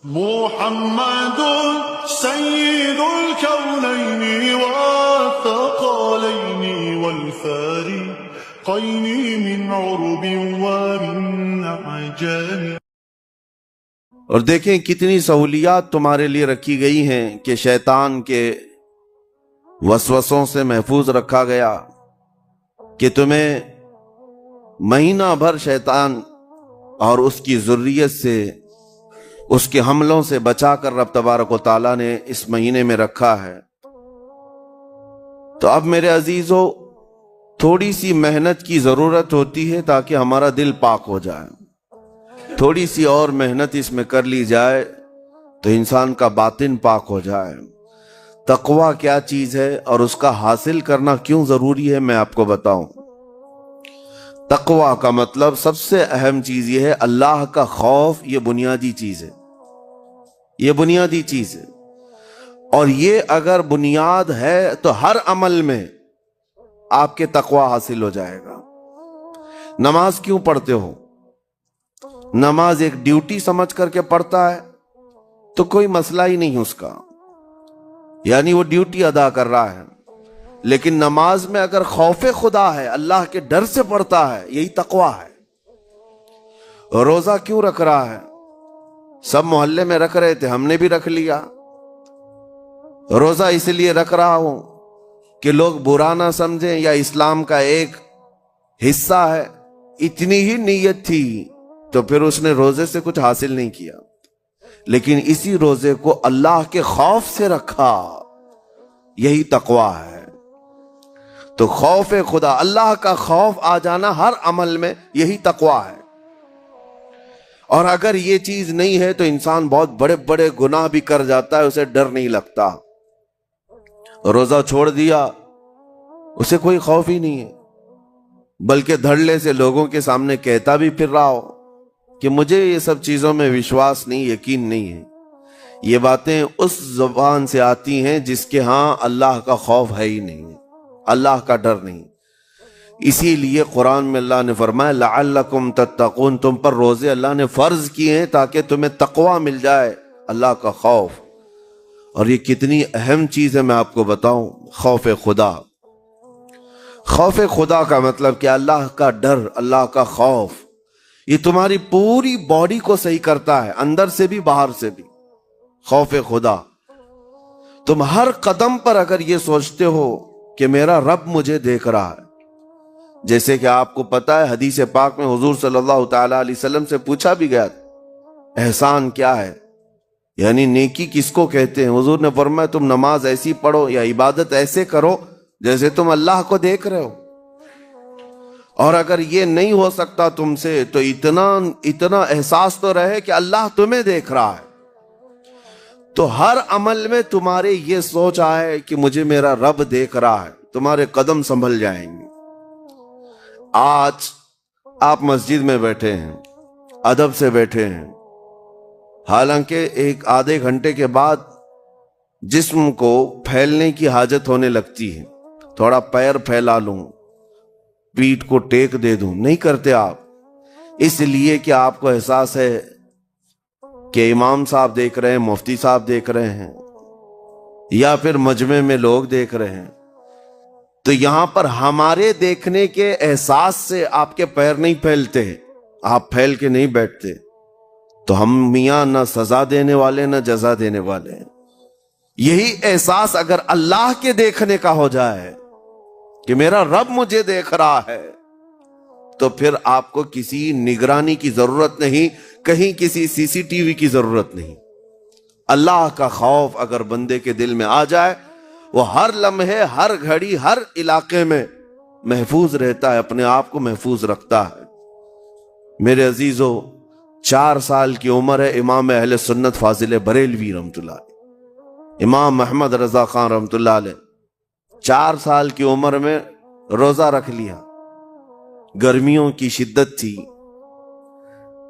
محمد سيد الكونين والثقلين والفارقين من عرب ومن عجم۔ اور دیکھیں کتنی سہولیات تمہارے لیے رکھی گئی ہیں کہ شیطان کے وسوسوں سے محفوظ رکھا گیا، کہ تمہیں مہینہ بھر شیطان اور اس کی ذریت سے، اس کے حملوں سے بچا کر رب تبارک و تعالیٰ نے اس مہینے میں رکھا ہے۔ تو اب میرے عزیزو، تھوڑی سی محنت کی ضرورت ہوتی ہے تاکہ ہمارا دل پاک ہو جائے۔ تھوڑی سی اور محنت اس میں کر لی جائے تو انسان کا باطن پاک ہو جائے۔ تقویٰ کیا چیز ہے اور اس کا حاصل کرنا کیوں ضروری ہے، میں آپ کو بتاؤں۔ تقویٰ کا مطلب سب سے اہم چیز یہ ہے، اللہ کا خوف۔ یہ بنیادی چیز ہے، یہ بنیادی چیز ہے، اور یہ اگر بنیاد ہے تو ہر عمل میں آپ کے تقویٰ حاصل ہو جائے گا۔ نماز کیوں پڑھتے ہو؟ نماز ایک ڈیوٹی سمجھ کر کے پڑھتا ہے تو کوئی مسئلہ ہی نہیں اس کا، یعنی وہ ڈیوٹی ادا کر رہا ہے۔ لیکن نماز میں اگر خوف خدا ہے، اللہ کے ڈر سے پڑھتا ہے، یہی تقویٰ ہے۔ روزہ کیوں رکھ رہا ہے؟ سب محلے میں رکھ رہے تھے، ہم نے بھی رکھ لیا۔ روزہ اس لیے رکھ رہا ہوں کہ لوگ برا نہ سمجھیں یا اسلام کا ایک حصہ ہے۔ اتنی ہی نیت تھی تو پھر اس نے روزے سے کچھ حاصل نہیں کیا، لیکن اسی روزے کو اللہ کے خوف سے رکھا، یہی تقویٰ ہے۔ تو خوف خدا، اللہ کا خوف آ جانا ہر عمل میں، یہی تقویٰ ہے۔ اور اگر یہ چیز نہیں ہے تو انسان بہت بڑے بڑے گناہ بھی کر جاتا ہے، اسے ڈر نہیں لگتا۔ روزہ چھوڑ دیا، اسے کوئی خوف ہی نہیں ہے، بلکہ دھڑلے سے لوگوں کے سامنے کہتا بھی پھر رہا ہو کہ مجھے یہ سب چیزوں میں وشواس نہیں، یقین نہیں ہے۔ یہ باتیں اس زبان سے آتی ہیں جس کے ہاں اللہ کا خوف ہے ہی نہیں، اللہ کا ڈر نہیں۔ اسی لیے قرآن میں اللہ نے فرمایا لعلکم تتقون، تم پر روزے اللہ نے فرض کیے ہیں تاکہ تمہیں تقویٰ مل جائے، اللہ کا خوف۔ اور یہ کتنی اہم چیز ہے میں آپ کو بتاؤں، خوف خدا۔ خوف خدا کا مطلب کہ اللہ کا ڈر، اللہ کا خوف، یہ تمہاری پوری باڈی کو صحیح کرتا ہے، اندر سے بھی باہر سے بھی۔ خوف خدا، تم ہر قدم پر اگر یہ سوچتے ہو کہ میرا رب مجھے دیکھ رہا ہے، جیسے کہ آپ کو پتا ہے حدیث پاک میں حضور صلی اللہ تعالی علیہ وسلم سے پوچھا بھی گیا احسان کیا ہے، یعنی نیکی کس کو کہتے ہیں؟ حضور نے فرمایا تم نماز ایسی پڑھو یا عبادت ایسے کرو جیسے تم اللہ کو دیکھ رہے ہو۔ اور اگر یہ نہیں ہو سکتا تم سے تو اتنا احساس تو رہے کہ اللہ تمہیں دیکھ رہا ہے۔ تو ہر عمل میں تمہارے یہ سوچ آئے کہ مجھے میرا رب دیکھ رہا ہے، تمہارے قدم سنبھل جائیں گے۔ آج آپ مسجد میں بیٹھے ہیں، ادب سے بیٹھے ہیں، حالانکہ ایک آدھے گھنٹے کے بعد جسم کو پھیلنے کی حاجت ہونے لگتی ہے، تھوڑا پیر پھیلا لوں، پیٹھ کو ٹیک دے دوں، نہیں کرتے آپ، اس لیے کہ آپ کو احساس ہے کہ امام صاحب دیکھ رہے ہیں، مفتی صاحب دیکھ رہے ہیں، یا پھر مجمع میں لوگ دیکھ رہے ہیں۔ تو یہاں پر ہمارے دیکھنے کے احساس سے آپ کے پیر نہیں پھیلتے، آپ پھیل کے نہیں بیٹھتے۔ تو ہم میاں نہ سزا دینے والے نہ جزا دینے والے ہیں۔ یہی احساس اگر اللہ کے دیکھنے کا ہو جائے کہ میرا رب مجھے دیکھ رہا ہے، تو پھر آپ کو کسی نگرانی کی ضرورت نہیں، کہیں کسی سی سی ٹی وی کی ضرورت نہیں۔ اللہ کا خوف اگر بندے کے دل میں آ جائے، وہ ہر لمحے، ہر گھڑی، ہر علاقے میں محفوظ رہتا ہے، اپنے آپ کو محفوظ رکھتا ہے۔ میرے عزیزو، 4 سال کی عمر ہے امام اہل سنت فاضل بریلوی رحمۃ اللہ علیہ، امام محمد رضا خان رحمۃ اللہ علیہ، 4 سال کی عمر میں روزہ رکھ لیا۔ گرمیوں کی شدت تھی،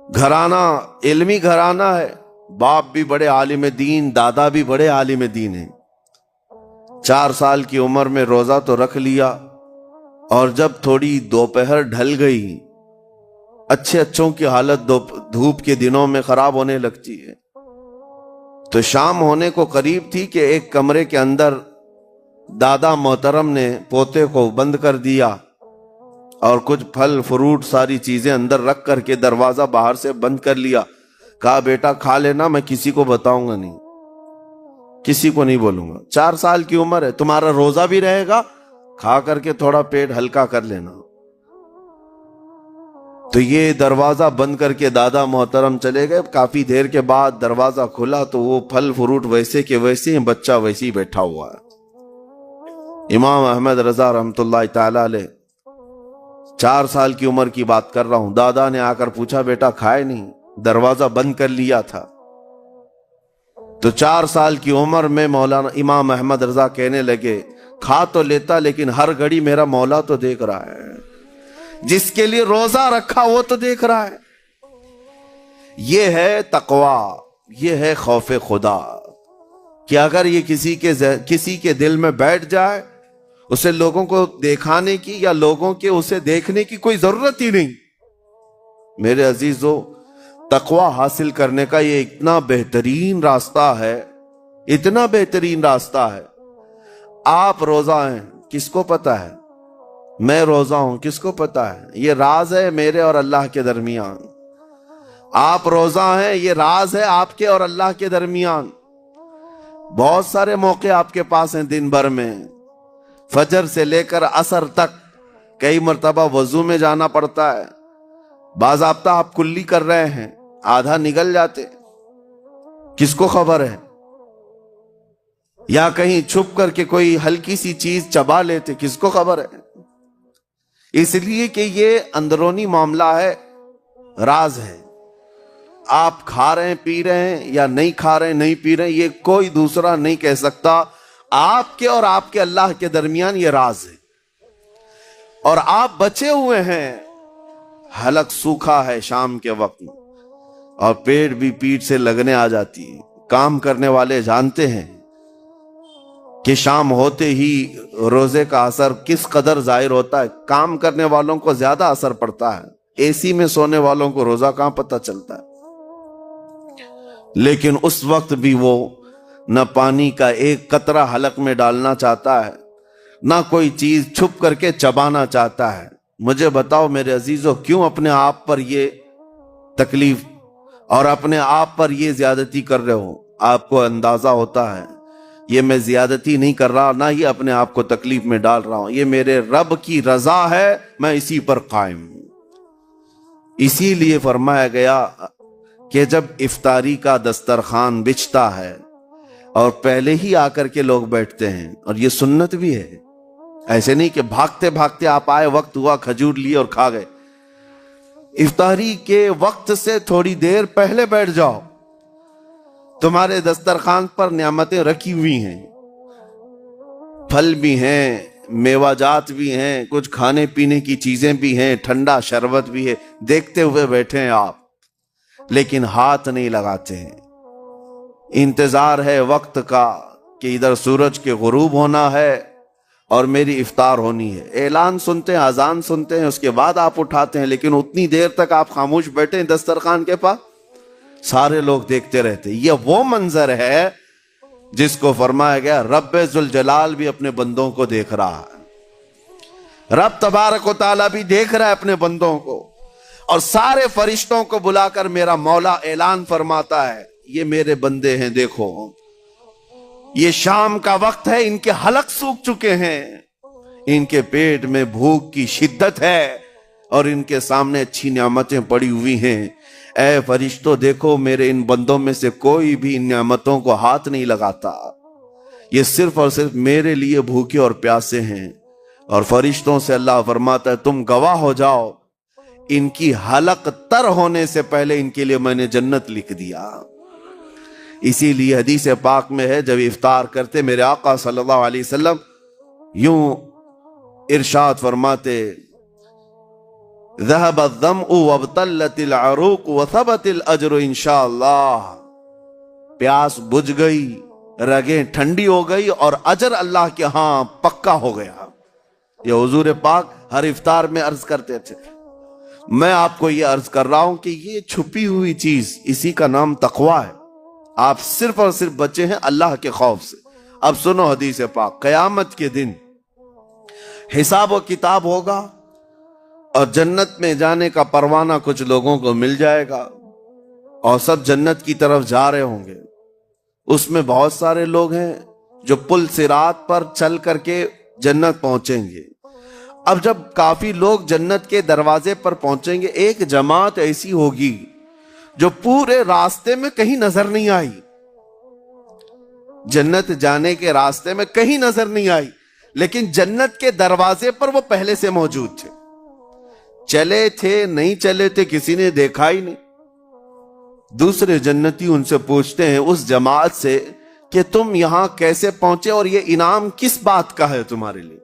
گھرانہ علمی گھرانہ ہے، باپ بھی بڑے عالم دین، دادا بھی بڑے عالم دین ہیں۔ 4 سال کی عمر میں روزہ تو رکھ لیا، اور جب تھوڑی دوپہر ڈھل گئی، اچھوں کی حالت دھوپ کے دنوں میں خراب ہونے لگتی ہے، تو شام ہونے کو قریب تھی کہ ایک کمرے کے اندر دادا محترم نے پوتے کو بند کر دیا اور کچھ پھل فروٹ ساری چیزیں اندر رکھ کر کے دروازہ باہر سے بند کر لیا. کہا بیٹا کھا لینا, میں کسی کو بتاؤں گا نہیں, کسی کو نہیں بولوں گا. 4 سال کی عمر ہے, تمہارا روزہ بھی رہے گا, کھا کر کے تھوڑا پیٹ ہلکا کر لینا. تو یہ دروازہ بند کر کے دادا محترم چلے گئے. کافی دیر کے بعد دروازہ کھلا تو وہ پھل فروٹ ویسے کے ویسے ہیں, بچہ ویسے ہی بیٹھا ہوا ہے. امام احمد رضا رحمۃ اللہ تعالی علیہ 4 سال کی عمر کی بات کر رہا ہوں. دادا نے آ کر پوچھا بیٹا کھائے نہیں, دروازہ بند کر لیا تھا. تو 4 سال کی عمر میں مولانا امام احمد رضا کہنے لگے کھا تو لیتا لیکن ہر گھڑی میرا مولا تو دیکھ رہا ہے, جس کے لیے روزہ رکھا وہ تو دیکھ رہا ہے. یہ ہے تقوی, یہ ہے خوف خدا, کہ اگر یہ کسی کے دل میں بیٹھ جائے, اسے لوگوں کو دکھانے کی یا لوگوں کے اسے دیکھنے کی کوئی ضرورت ہی نہیں. میرے عزیزو, تقوی حاصل کرنے کا یہ اتنا بہترین راستہ ہے, اتنا بہترین راستہ ہے. آپ روزہ ہیں, کس کو پتا ہے؟ میں روزہ ہوں, کس کو پتا ہے؟ یہ راز ہے میرے اور اللہ کے درمیان. آپ روزہ ہیں, یہ راز ہے آپ کے اور اللہ کے درمیان. بہت سارے موقع آپ کے پاس ہیں دن بھر میں, فجر سے لے کر عصر تک. کئی مرتبہ وضو میں جانا پڑتا ہے, باضابطہ آپ کلی کر رہے ہیں, آدھا نگل جاتے, کس کو خبر ہے؟ یا کہیں چھپ کر کے کوئی ہلکی سی چیز چبا لیتے, کس کو خبر ہے؟ اس لیے کہ یہ اندرونی معاملہ ہے, راز ہے. آپ کھا رہے ہیں پی رہے ہیں یا نہیں کھا رہے ہیں نہیں پی رہے ہیں, یہ کوئی دوسرا نہیں کہہ سکتا. آپ کے اور آپ کے اللہ کے درمیان یہ راز ہے. اور آپ بچے ہوئے ہیں, حلق سوکھا ہے شام کے وقت اور پیٹ بھی پیٹ سے لگنے آ جاتی ہے. کام کرنے والے جانتے ہیں کہ شام ہوتے ہی روزے کا اثر کس قدر ظاہر ہوتا ہے. کام کرنے والوں کو زیادہ اثر پڑتا ہے, اے سی میں سونے والوں کو روزہ کہاں پتہ چلتا ہے. لیکن اس وقت بھی وہ نہ پانی کا ایک قطرہ حلق میں ڈالنا چاہتا ہے, نہ کوئی چیز چھپ کر کے چبانا چاہتا ہے. مجھے بتاؤ میرے عزیزو, کیوں اپنے آپ پر یہ تکلیف اور اپنے آپ پر یہ زیادتی کر رہے ہو؟ آپ کو اندازہ ہوتا ہے یہ میں زیادتی نہیں کر رہا, نہ ہی اپنے آپ کو تکلیف میں ڈال رہا ہوں. یہ میرے رب کی رضا ہے, میں اسی پر قائم ہوں. اسی لیے فرمایا گیا کہ جب افطاری کا دسترخوان بچھتا ہے اور پہلے ہی آ کر کے لوگ بیٹھتے ہیں, اور یہ سنت بھی ہے, ایسے نہیں کہ بھاگتے بھاگتے آپ آئے, وقت ہوا کھجور لیے اور کھا گئے. افطاری کے وقت سے تھوڑی دیر پہلے بیٹھ جاؤ. تمہارے دسترخوان پر نعمتیں رکھی ہوئی ہیں, پھل بھی ہیں, میوہ جات بھی ہیں, کچھ کھانے پینے کی چیزیں بھی ہیں, ٹھنڈا شربت بھی ہے. دیکھتے ہوئے بیٹھے ہیں آپ, لیکن ہاتھ نہیں لگاتے ہیں. انتظار ہے وقت کا کہ ادھر سورج کے غروب ہونا ہے اور میری افطار ہونی ہے. اعلان سنتے ہیں, اذان سنتے ہیں, اس کے بعد آپ اٹھاتے ہیں. لیکن اتنی دیر تک آپ خاموش بیٹھے ہیں دسترخوان کے پاس, سارے لوگ دیکھتے رہتے. یہ وہ منظر ہے جس کو فرمایا گیا رب ذوالجلال بھی اپنے بندوں کو دیکھ رہا ہے. رب تبارک و تعالیٰ بھی دیکھ رہا ہے اپنے بندوں کو, اور سارے فرشتوں کو بلا کر میرا مولا اعلان فرماتا ہے یہ میرے بندے ہیں, دیکھو یہ شام کا وقت ہے, ان کے حلق سوکھ چکے ہیں, ان کے پیٹ میں بھوک کی شدت ہے اور ان کے سامنے اچھی نعمتیں پڑی ہوئی ہیں. اے فرشتوں دیکھو, میرے ان بندوں میں سے کوئی بھی ان نعمتوں کو ہاتھ نہیں لگاتا, یہ صرف اور صرف میرے لیے بھوکے اور پیاسے ہیں. اور فرشتوں سے اللہ فرماتا ہے تم گواہ ہو جاؤ, ان کی حلق تر ہونے سے پہلے ان کے لیے میں نے جنت لکھ دیا. اسی لیے حدیث پاک میں ہے جب افطار کرتے میرے آقا صلی اللہ علیہ وسلم یوں ارشاد فرماتے ذهب الظمأ وابتلت العروق وثبت الاجر انشاءاللہ. پیاس بجھ گئی, رگیں ٹھنڈی ہو گئی اور اجر اللہ کے ہاں پکا ہو گیا. یہ حضور پاک ہر افطار میں عرض کرتے تھے. میں آپ کو یہ عرض کر رہا ہوں کہ یہ چھپی ہوئی چیز, اسی کا نام تقوی ہے. آپ صرف اور صرف بچے ہیں اللہ کے خوف سے۔ اب سنو حدیث پاک، قیامت کے دن حساب و کتاب ہوگا اور جنت میں جانے کا پروانہ کچھ لوگوں کو مل جائے گا اور سب جنت کی طرف جا رہے ہوں گے۔ اس میں بہت سارے لوگ ہیں جو پل صراط پر چل کر کے جنت پہنچیں گے۔ اب جب کافی لوگ جنت کے دروازے پر پہنچیں گے، ایک جماعت ایسی ہوگی جو پورے راستے میں کہیں نظر نہیں آئی، جنت جانے کے راستے میں کہیں نظر نہیں آئی، لیکن جنت کے دروازے پر وہ پہلے سے موجود تھے، چلے تھے نہیں چلے تھے کسی نے دیکھا ہی نہیں۔ دوسرے جنتی ان سے پوچھتے ہیں اس جماعت سے کہ تم یہاں کیسے پہنچے اور یہ انعام کس بات کا ہے تمہارے لیے؟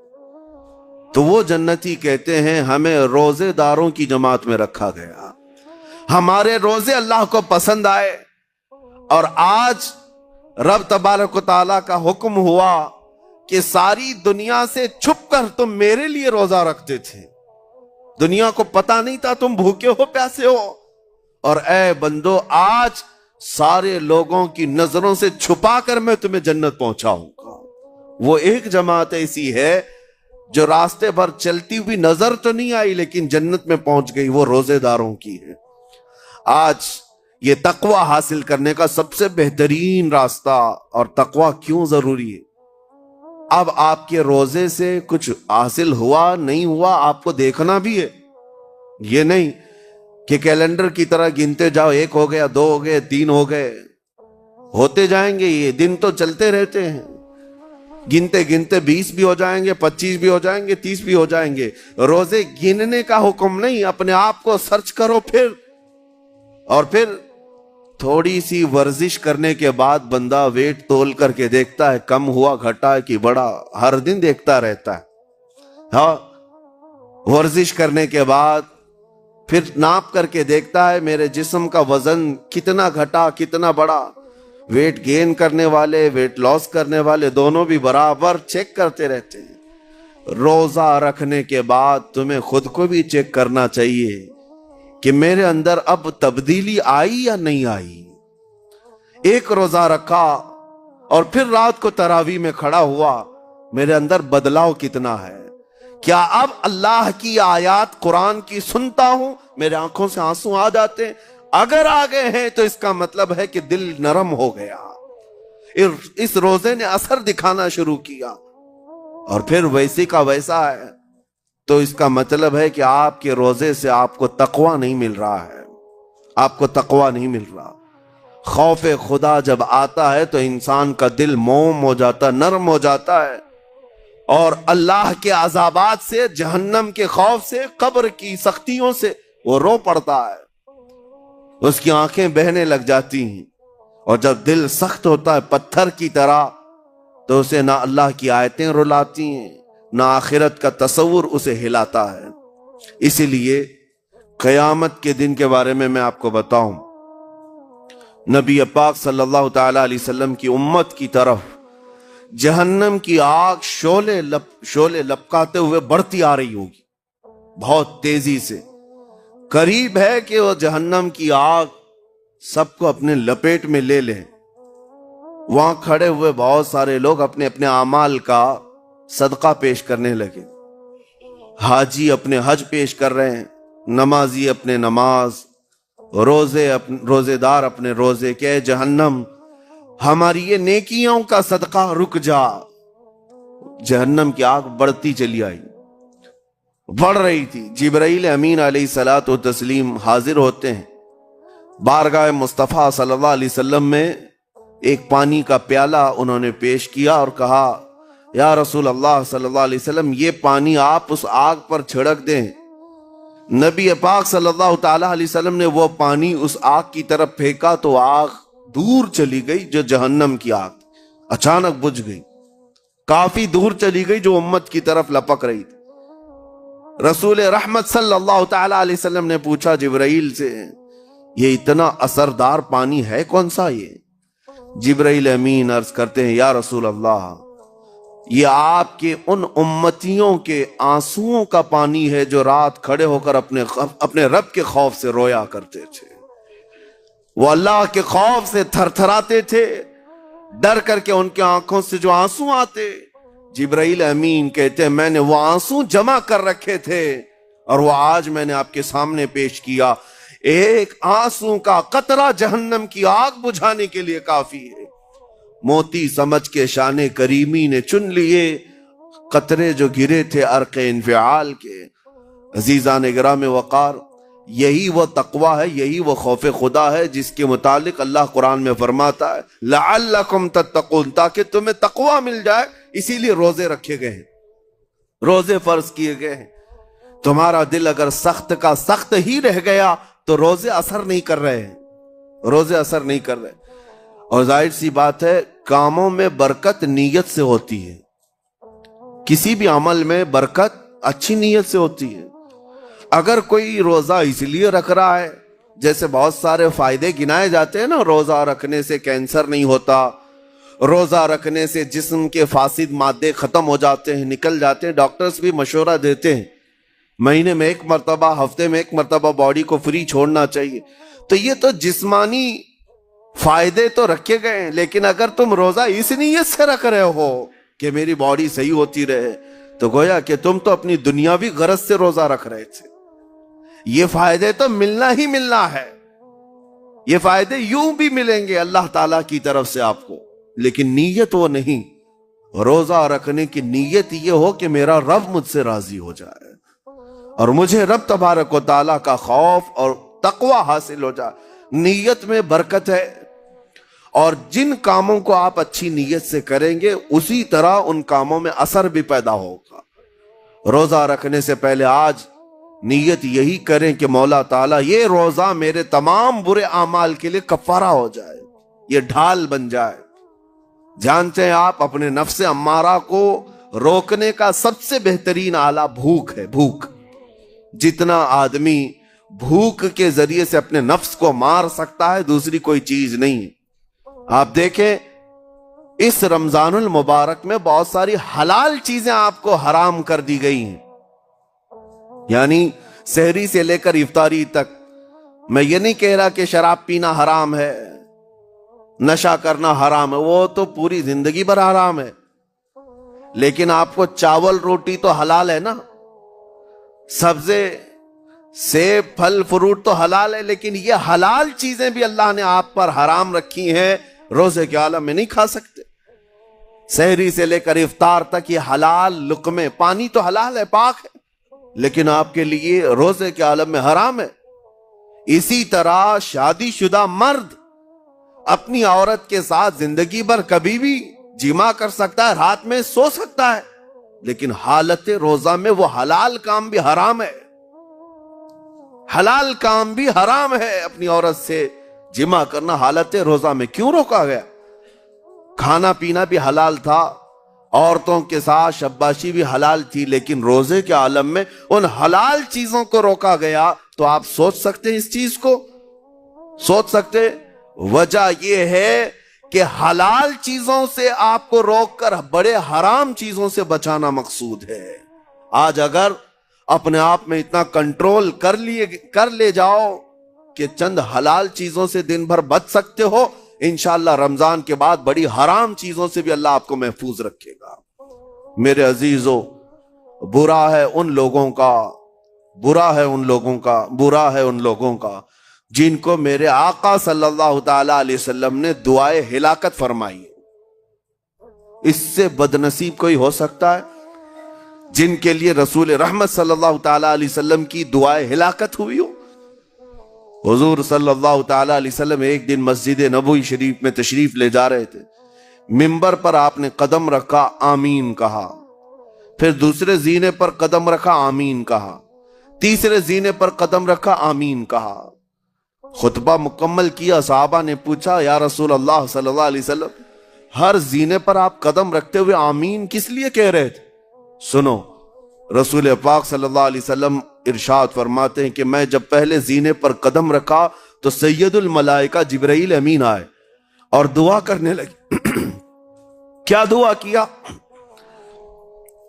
تو وہ جنتی کہتے ہیں ہمیں روزے داروں کی جماعت میں رکھا گیا، ہمارے روزے اللہ کو پسند آئے، اور آج رب تبارک و تعالیٰ کا حکم ہوا کہ ساری دنیا سے چھپ کر تم میرے لیے روزہ رکھتے تھے، دنیا کو پتا نہیں تھا تم بھوکے ہو پیاسے ہو، اور اے بندو آج سارے لوگوں کی نظروں سے چھپا کر میں تمہیں جنت پہنچاؤں گا۔ وہ ایک جماعت ایسی ہے جو راستے پر چلتی ہوئی نظر تو نہیں آئی لیکن جنت میں پہنچ گئی، وہ روزے داروں کی ہے۔ آج یہ تقوی حاصل کرنے کا سب سے بہترین راستہ، اور تقوی کیوں ضروری ہے؟ اب آپ کے روزے سے کچھ حاصل ہوا نہیں ہوا آپ کو دیکھنا بھی ہے، یہ نہیں کہ کیلنڈر کی طرح گنتے جاؤ، 1 ہو گیا، 2 ہو گئے، 3 ہو گئے، ہوتے جائیں گے، یہ دن تو چلتے رہتے ہیں، گنتے گنتے 20 بھی ہو جائیں گے، 25 بھی ہو جائیں گے، 30 بھی ہو جائیں گے۔ روزے گننے کا حکم نہیں، اپنے آپ کو سرچ کرو اور پھر تھوڑی سی ورزش کرنے کے بعد بندہ ویٹ تول کر کے دیکھتا ہے کم ہوا گھٹا کہ بڑا، ہر دن دیکھتا رہتا ہے۔ ہاں، ورزش کرنے کے بعد پھر ناپ کر کے دیکھتا ہے میرے جسم کا وزن کتنا گھٹا کتنا بڑا۔ ویٹ گین کرنے والے ویٹ لاس کرنے والے دونوں بھی برابر چیک کرتے رہتے ہیں۔ روزہ رکھنے کے بعد تمہیں خود کو بھی چیک کرنا چاہیے کہ میرے اندر اب تبدیلی آئی یا نہیں آئی۔ ایک روزہ رکھا اور پھر رات کو تراویح میں کھڑا ہوا، میرے اندر بدلاؤ کتنا ہے؟ کیا اب اللہ کی آیات قرآن کی سنتا ہوں میرے آنکھوں سے آنسو آ جاتے ہیں؟ اگر آ گئے ہیں تو اس کا مطلب ہے کہ دل نرم ہو گیا، اس روزے نے اثر دکھانا شروع کیا، اور پھر ویسی کا ویسا ہے تو اس کا مطلب ہے کہ آپ کے روزے سے آپ کو تقوی نہیں مل رہا ہے، آپ کو تقوی نہیں مل رہا۔ خوف خدا جب آتا ہے تو انسان کا دل موم ہو جاتا، نرم ہو جاتا ہے، اور اللہ کے عذابات سے، جہنم کے خوف سے، قبر کی سختیوں سے وہ رو پڑتا ہے، اس کی آنکھیں بہنے لگ جاتی ہیں، اور جب دل سخت ہوتا ہے پتھر کی طرح تو اسے نہ اللہ کی آیتیں رلاتی ہیں نہ آخرت کا تصور اسے ہلاتا ہے۔ اسی لیے قیامت کے دن کے بارے میں آپ کو بتاؤں، نبی پاک صلی اللہ تعالی علیہ وسلم کی امت کی طرف جہنم کی آگ شعلے لپکاتے ہوئے بڑھتی آ رہی ہوگی، بہت تیزی سے۔ قریب ہے کہ وہ جہنم کی آگ سب کو اپنے لپیٹ میں لے لیں۔ وہاں کھڑے ہوئے بہت سارے لوگ اپنے اپنے اعمال کا صدقہ پیش کرنے لگے، حاجی اپنے حج پیش کر رہے ہیں، نمازی اپنے نماز، روزے دار اپنے روزے، کہ جہنم ہماری یہ نیکیوں کا صدقہ رک جا۔ جہنم کی آگ بڑھتی چلی آئی، بڑھ رہی تھی۔ جبرائیل امین علیہ الصلاۃ والتسلیم حاضر ہوتے ہیں بارگاہ مصطفیٰ صلی اللہ علیہ وسلم میں، ایک پانی کا پیالہ انہوں نے پیش کیا اور کہا یا رسول اللہ صلی اللہ علیہ وسلم یہ پانی آپ اس آگ پر چھڑک دیں۔ نبی پاک صلی اللہ تعالی علیہ وسلم نے وہ پانی اس آگ کی طرف پھینکا تو آگ دور چلی گئی، جو جہنم کی آگ اچانک بجھ گئی، کافی دور چلی گئی جو امت کی طرف لپک رہی تھی۔ رسول رحمت صلی اللہ تعالی علیہ وسلم نے پوچھا جبرائیل سے یہ اتنا اثردار پانی ہے کون سا؟ یہ جبرائیل امین عرض کرتے ہیں یا رسول اللہ یہ آپ کے ان امتیوں کے آنسوؤں کا پانی ہے جو رات کھڑے ہو کر اپنے رب کے خوف سے رویا کرتے تھے۔ وہ اللہ کے خوف سے تھر تھراتے تھے، ڈر کر کے ان کی آنکھوں سے جو آنسو آتے، جبرائیل امین کہتے ہیں میں نے وہ آنسو جمع کر رکھے تھے اور وہ آج میں نے آپ کے سامنے پیش کیا۔ ایک آنسو کا قطرہ جہنم کی آگ بجھانے کے لیے کافی ہے۔ موتی سمجھ کے شان کریمی نے چن لیے قطرے جو گرے تھے عرق انفعال کے۔ عزیزان گرام وقار، یہی وہ تقوی ہے، یہی وہ خوف خدا ہے جس کے متعلق اللہ قرآن میں فرماتا ہے لعلکم تتقون، تاکہ تمہیں تقوی مل جائے، اسی لیے روزے رکھے گئے ہیں، روزے فرض کیے گئے ہیں۔ تمہارا دل اگر سخت کا سخت ہی رہ گیا تو روزے اثر نہیں کر رہے ہیں، روزے اثر نہیں کر رہے۔ اور ظاہر سی بات ہے کاموں میں برکت نیت سے ہوتی ہے، کسی بھی عمل میں برکت اچھی نیت سے ہوتی ہے۔ اگر کوئی روزہ اس لیے رکھ رہا ہے، جیسے بہت سارے فائدے گنائے جاتے ہیں نا، روزہ رکھنے سے کینسر نہیں ہوتا، روزہ رکھنے سے جسم کے فاسد مادے ختم ہو جاتے ہیں، نکل جاتے ہیں، ڈاکٹرز بھی مشورہ دیتے ہیں مہینے میں ایک مرتبہ، ہفتے میں ایک مرتبہ باڈی کو فری چھوڑنا چاہیے۔ تو یہ تو جسمانی فائدے تو رکھے گئے ہیں، لیکن اگر تم روزہ اس نیت سے رکھ رہے ہو کہ میری باڈی صحیح ہوتی رہے، تو گویا کہ تم تو اپنی دنیاوی غرض سے روزہ رکھ رہے تھے۔ یہ فائدے تو ملنا ہی ملنا ہے، یہ فائدے یوں بھی ملیں گے اللہ تعالیٰ کی طرف سے آپ کو، لیکن نیت وہ نہیں۔ روزہ رکھنے کی نیت یہ ہو کہ میرا رب مجھ سے راضی ہو جائے اور مجھے رب تبارک و تعالیٰ کا خوف اور تقوی حاصل ہو جائے۔ نیت میں برکت ہے، اور جن کاموں کو آپ اچھی نیت سے کریں گے اسی طرح ان کاموں میں اثر بھی پیدا ہوگا۔ روزہ رکھنے سے پہلے آج نیت یہی کریں کہ مولا تعالیٰ یہ روزہ میرے تمام برے اعمال کے لیے کفارہ ہو جائے، یہ ڈھال بن جائے۔ جانتے ہیں آپ اپنے نفس امارہ کو روکنے کا سب سے بہترین آلہ بھوک ہے، بھوک۔ جتنا آدمی بھوک کے ذریعے سے اپنے نفس کو مار سکتا ہے دوسری کوئی چیز نہیں۔ آپ دیکھیں اس رمضان المبارک میں بہت ساری حلال چیزیں آپ کو حرام کر دی گئی ہیں، یعنی سحری سے لے کر افطاری تک۔ میں یہ نہیں کہہ رہا کہ شراب پینا حرام ہے، نشہ کرنا حرام ہے، وہ تو پوری زندگی بھر حرام ہے، لیکن آپ کو چاول روٹی تو حلال ہے نا، سبزے سیب پھل فروٹ تو حلال ہے، لیکن یہ حلال چیزیں بھی اللہ نے آپ پر حرام رکھی ہیں، روزے کے عالم میں نہیں کھا سکتے۔ سحری سے لے کر افطار تک یہ حلال لقمے، پانی تو حلال ہے، پاک ہے، لیکن آپ کے لیے روزے کے عالم میں حرام ہے۔ اسی طرح شادی شدہ مرد اپنی عورت کے ساتھ زندگی بھر کبھی بھی جمع کر سکتا ہے، رات میں سو سکتا ہے، لیکن حالت روزہ میں وہ حلال کام بھی حرام ہے، حلال کام بھی حرام ہے۔ اپنی عورت سے جمع کرنا حالت روزہ میں کیوں روکا گیا؟ کھانا پینا بھی حلال تھا، عورتوں کے ساتھ شباشی بھی حلال تھی، لیکن روزے کے عالم میں ان حلال چیزوں کو روکا گیا۔ تو آپ سوچ سکتے ہیں اس چیز کو، سوچ سکتے؟ وجہ یہ ہے کہ حلال چیزوں سے آپ کو روک کر بڑے حرام چیزوں سے بچانا مقصود ہے۔ آج اگر اپنے آپ میں اتنا کنٹرول کر لے جاؤ کہ چند حلال چیزوں سے دن بھر بچ سکتے ہو، انشاءاللہ رمضان کے بعد بڑی حرام چیزوں سے بھی اللہ آپ کو محفوظ رکھے گا۔ میرے عزیزو، برا ہے ان لوگوں کا، برا ہے ان لوگوں کا، برا ہے ان لوگوں کا جن کو میرے آقا صلی اللہ تعالی علیہ وسلم نے دعائے ہلاکت فرمائی۔ اس سے بدنصیب کوئی ہو سکتا ہے؟ جن کے لیے رسول رحمت صلی اللہ تعالی علیہ وسلم کی دعائے ہلاکت ہوئی ہو۔ حضور صلی اللہ تعالی علیہ وسلم ایک دن مسجد نبوی شریف میں تشریف لے جا رہے تھے، منبر پر آپ نے قدم رکھا، آمین کہا، پھر دوسرے زینے پر قدم رکھا، آمین کہا، تیسرے زینے پر قدم رکھا، آمین کہا۔ خطبہ مکمل کیا، صحابہ نے پوچھا یا رسول اللہ صلی اللہ علیہ وسلم، ہر زینے پر آپ قدم رکھتے ہوئے آمین کس لیے کہہ رہے تھے؟ سنو، رسول پاک صلی اللہ علیہ وسلم ارشاد فرماتے ہیں کہ میں جب پہلے زینے پر قدم رکھا تو سید الملائکہ جبرائیل امین آئے اور دعا کرنے لگے۔ کیا دعا کیا؟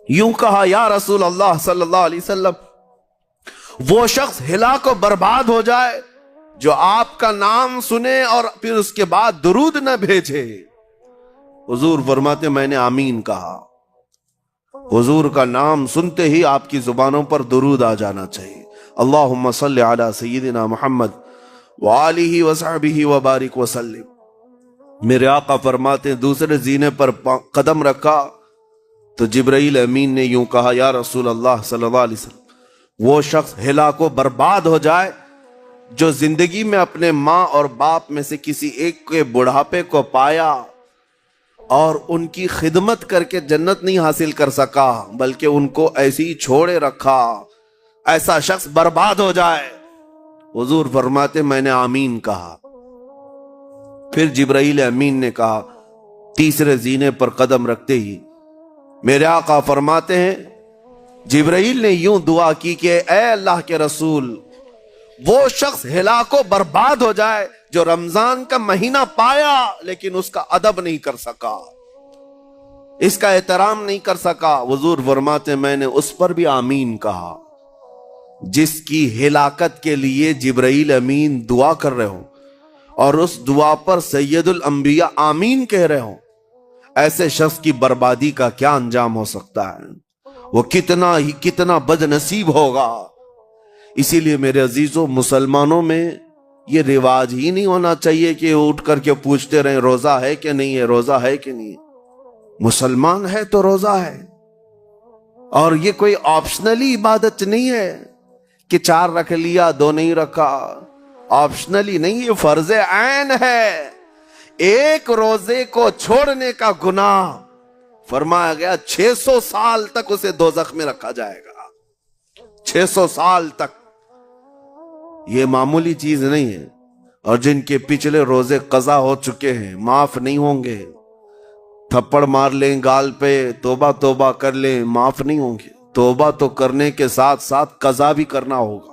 یوں کہا، یا رسول اللہ صلی اللہ علیہ وسلم، وہ شخص ہلاک و برباد ہو جائے جو آپ کا نام سنے اور پھر اس کے بعد درود نہ بھیجے. حضور فرماتے میں نے آمین کہا. حضور کا نام سنتے ہی آپ کی زبانوں پر درود آ جانا چاہیے. اللہم صلی علی سیدنا محمد وآلہ وصحبہ وبارک وسلم. میرے آقا فرماتے ہیں دوسرے زینے پر قدم رکھا تو جبرائیل امین نے یوں کہا یا رسول اللہ صلی اللہ علیہ وسلم وہ شخص ہلاک و برباد ہو جائے جو زندگی میں اپنے ماں اور باپ میں سے کسی ایک کے بڑھاپے کو پایا اور ان کی خدمت کر کے جنت نہیں حاصل کر سکا بلکہ ان کو ایسے ہی چھوڑے رکھا، ایسا شخص برباد ہو جائے. حضور فرماتے میں نے آمین کہا. پھر جبرائیل امین نے کہا تیسرے زینے پر قدم رکھتے ہی میرے آقا فرماتے ہیں جبرائیل نے یوں دعا کی کہ اے اللہ کے رسول وہ شخص ہلاک و برباد ہو جائے جو رمضان کا مہینہ پایا لیکن اس کا ادب نہیں کر سکا، اس کا احترام نہیں کر سکا. حضور فرماتے میں نے اس پر بھی آمین کہا. جس کی ہلاکت کے لیے جبرائیل امین دعا کر رہے ہوں اور اس دعا پر سید الانبیاء آمین کہہ رہے ہوں، ایسے شخص کی بربادی کا کیا انجام ہو سکتا ہے؟ وہ کتنا بد نصیب ہوگا. اسی لیے میرے عزیزوں مسلمانوں میں یہ رواج ہی نہیں ہونا چاہیے کہ اٹھ کر کے پوچھتے رہیں روزہ ہے کہ نہیں ہے، روزہ ہے کہ نہیں ہے. مسلمان ہے تو روزہ ہے، اور یہ کوئی آپشنلی عبادت نہیں ہے کہ 4 رکھ لیا 2 نہیں رکھا. آپشنلی نہیں، یہ فرض عین ہے. ایک روزے کو چھوڑنے کا گناہ فرمایا گیا 600 سال تک اسے دوزخ میں رکھا جائے گا. 600 سال تک. یہ معمولی چیز نہیں ہے. اور جن کے پچھلے روزے قضا ہو چکے ہیں معاف نہیں ہوں گے. تھپڑ مار لیں گال پہ، توبہ کر لیں، معاف نہیں ہوں گے. توبہ تو کرنے کے ساتھ ساتھ قضا بھی کرنا ہوگا.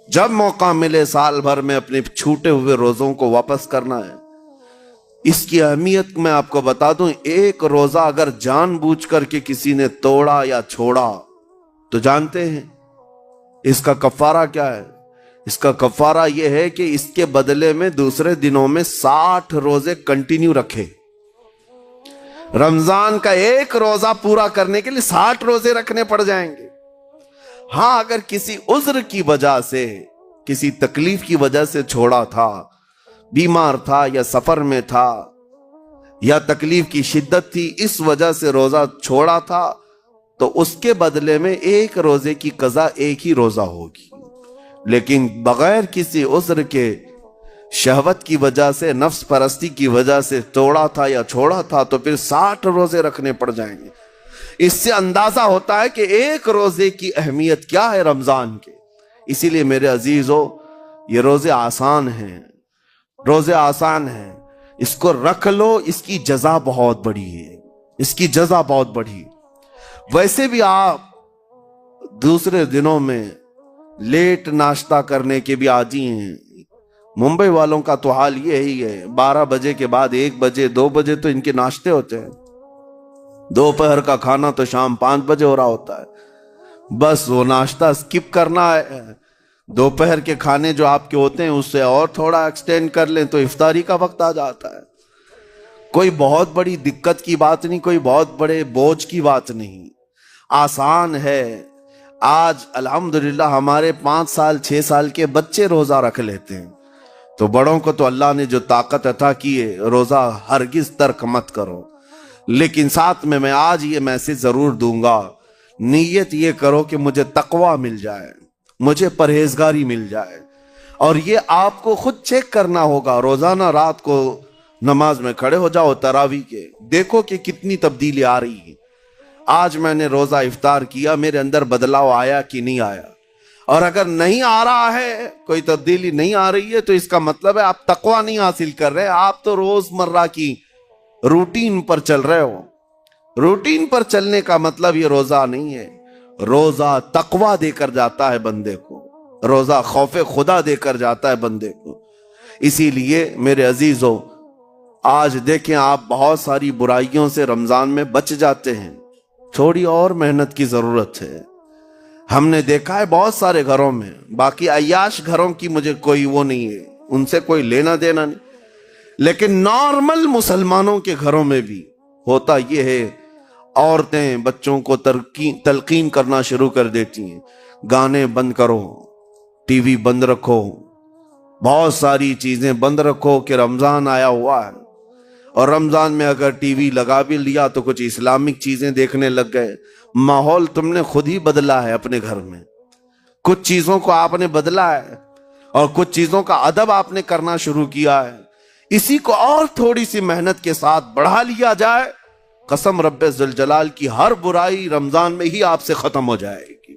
جب موقع ملے سال بھر میں اپنے چھوٹے ہوئے روزوں کو واپس کرنا ہے. اس کی اہمیت میں آپ کو بتا دوں، ایک روزہ اگر جان بوجھ کر کے کسی نے توڑا یا چھوڑا تو جانتے ہیں اس کا کفارہ کیا ہے؟ اس کا کفارہ یہ ہے کہ اس کے بدلے میں دوسرے دنوں میں 60 روزے کنٹینیو رکھے. رمضان کا ایک روزہ پورا کرنے کے لیے 60 روزے رکھنے پڑ جائیں گے. ہاں اگر کسی عذر کی وجہ سے، کسی تکلیف کی وجہ سے چھوڑا تھا، بیمار تھا یا سفر میں تھا یا تکلیف کی شدت تھی، اس وجہ سے روزہ چھوڑا تھا، تو اس کے بدلے میں ایک روزے کی قضا ایک ہی روزہ ہوگی. لیکن بغیر کسی عذر کے، شہوت کی وجہ سے، نفس پرستی کی وجہ سے توڑا تھا یا چھوڑا تھا تو پھر 60 روزے رکھنے پڑ جائیں گے. اس سے اندازہ ہوتا ہے کہ ایک روزے کی اہمیت کیا ہے رمضان کے. اسی لیے میرے عزیزو یہ روزے آسان ہیں، روزے آسان ہیں. اس کو رکھ لو، اس کی جزا بہت بڑی ہے، اس کی جزا بہت بڑی. ویسے بھی آپ دوسرے دنوں میں لیٹ ناشتہ کرنے کے بھی عادی ہیں. ممبئی والوں کا تو حال یہی ہے، 12 بجے کے بعد 1 بجے 2 بجے تو ان کے ناشتے ہوتے ہیں. دوپہر کا کھانا تو شام 5 بجے ہو رہا ہوتا ہے. بس وہ ناشتہ سکپ کرنا ہے. دوپہر کے کھانے جو آپ کے ہوتے ہیں اس سے اور تھوڑا ایکسٹینڈ کر لیں تو افطاری کا وقت آ جاتا ہے. کوئی بہت بڑی دقت کی بات نہیں، کوئی بہت بڑے بوجھ کی بات نہیں، آسان ہے. آج الحمدللہ ہمارے 5 سال 6 سال کے بچے روزہ رکھ لیتے ہیں، تو بڑوں کو تو اللہ نے جو طاقت عطا کی ہے، روزہ ہرگز ترک مت کرو. لیکن ساتھ میں آج یہ میسج ضرور دوں گا، نیت یہ کرو کہ مجھے تقوی مل جائے، مجھے پرہیزگاری مل جائے. اور یہ آپ کو خود چیک کرنا ہوگا. روزانہ رات کو نماز میں کھڑے ہو جاؤ تراویح کے، دیکھو کہ کتنی تبدیلی آ رہی ہے. آج میں نے روزہ افطار کیا، میرے اندر بدلاؤ آیا کہ نہیں آیا؟ اور اگر نہیں آ رہا ہے، کوئی تبدیلی نہیں آ رہی ہے، تو اس کا مطلب ہے آپ تقوی نہیں حاصل کر رہے. آپ تو روز مرہ کی روٹین پر چل رہے ہو. روٹین پر چلنے کا مطلب یہ روزہ نہیں ہے. روزہ تقوی دے کر جاتا ہے بندے کو، روزہ خوف خدا دے کر جاتا ہے بندے کو. اسی لیے میرے عزیزو آج دیکھیں آپ بہت ساری برائیوں سے رمضان میں بچ جاتے ہیں. تھوڑی اور محنت کی ضرورت ہے. ہم نے دیکھا ہے بہت سارے گھروں میں، باقی عیاش گھروں کی مجھے کوئی وہ نہیں ہے، ان سے کوئی لینا دینا نہیں، لیکن نارمل مسلمانوں کے گھروں میں بھی ہوتا یہ ہے، عورتیں بچوں کو تلقین کرنا شروع کر دیتی ہیں، گانے بند کرو، ٹی وی بند رکھو، بہت ساری چیزیں بند رکھو کہ رمضان آیا ہوا ہے، اور رمضان میں اگر ٹی وی لگا بھی لیا تو کچھ اسلامک چیزیں دیکھنے لگ گئے۔ ماحول تم نے خود ہی بدلا ہے اپنے گھر میں، کچھ چیزوں کو آپ نے بدلا ہے اور کچھ چیزوں کا ادب آپ نے کرنا شروع کیا ہے۔ اسی کو اور تھوڑی سی محنت کے ساتھ بڑھا لیا جائے، قسم رب ذوالجلال کی ہر برائی رمضان میں ہی آپ سے ختم ہو جائے گی۔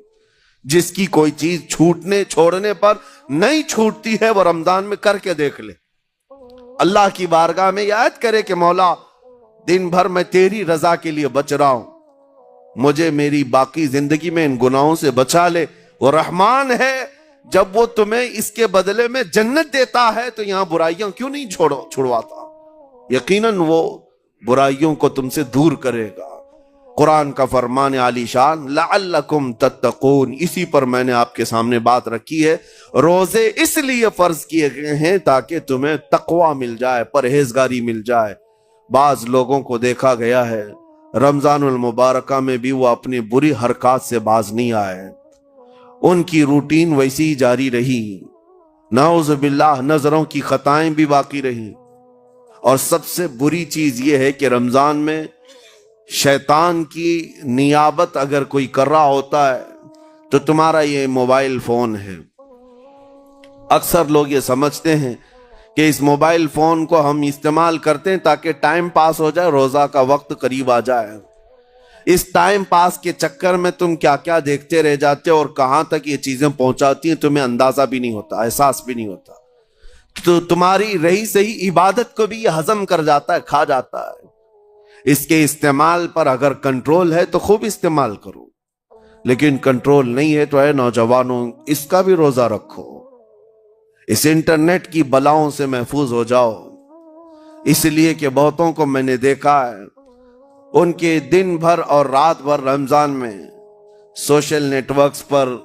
جس کی کوئی چیز چھوڑنے پر نہیں چھوٹتی ہے وہ رمضان میں کر کے دیکھ لے، اللہ کی بارگاہ میں یاد کرے کہ مولا دن بھر میں تیری رضا کے لیے بچ رہا ہوں، مجھے میری باقی زندگی میں ان گناہوں سے بچا لے۔ وہ رحمان ہے، جب وہ تمہیں اس کے بدلے میں جنت دیتا ہے تو یہاں برائیاں کیوں نہیں چھڑواتا؟ یقیناً وہ برائیوں کو تم سے دور کرے گا۔ قرآن کا فرمان عالی شان لعلکم تتقون، اسی پر میں نے آپ کے سامنے بات رکھی ہے۔ روزے اس لیے فرض کیے گئے ہیں تاکہ تمہیں تقوی مل جائے، پرہیزگاری مل جائے۔ بعض لوگوں کو دیکھا گیا ہے رمضان المبارکہ میں بھی وہ اپنی بری حرکات سے باز نہیں آئے، ان کی روٹین ویسی ہی جاری رہی، نعوذ باللہ نظروں کی خطائیں بھی باقی رہی۔ اور سب سے بری چیز یہ ہے کہ رمضان میں شیطان کی نیابت اگر کوئی کر رہا ہوتا ہے تو تمہارا یہ موبائل فون ہے۔ اکثر لوگ یہ سمجھتے ہیں کہ اس موبائل فون کو ہم استعمال کرتے ہیں تاکہ ٹائم پاس ہو جائے، روزہ کا وقت قریب آ جائے۔ اس ٹائم پاس کے چکر میں تم کیا کیا دیکھتے رہ جاتے اور کہاں تک یہ چیزیں پہنچاتی ہیں تمہیں اندازہ بھی نہیں ہوتا، احساس بھی نہیں ہوتا، تو تمہاری رہی صحیح عبادت کو بھی یہ ہضم کر جاتا ہے، کھا جاتا ہے۔ اس کے استعمال پر اگر کنٹرول ہے تو خوب استعمال کرو، لیکن کنٹرول نہیں ہے تو اے نوجوانوں اس کا بھی روزہ رکھو، اس انٹرنیٹ کی بلاؤں سے محفوظ ہو جاؤ۔ اس لیے کہ بہتوں کو میں نے دیکھا ہے ان کے دن بھر اور رات بھر رمضان میں سوشل نیٹ ورکس پر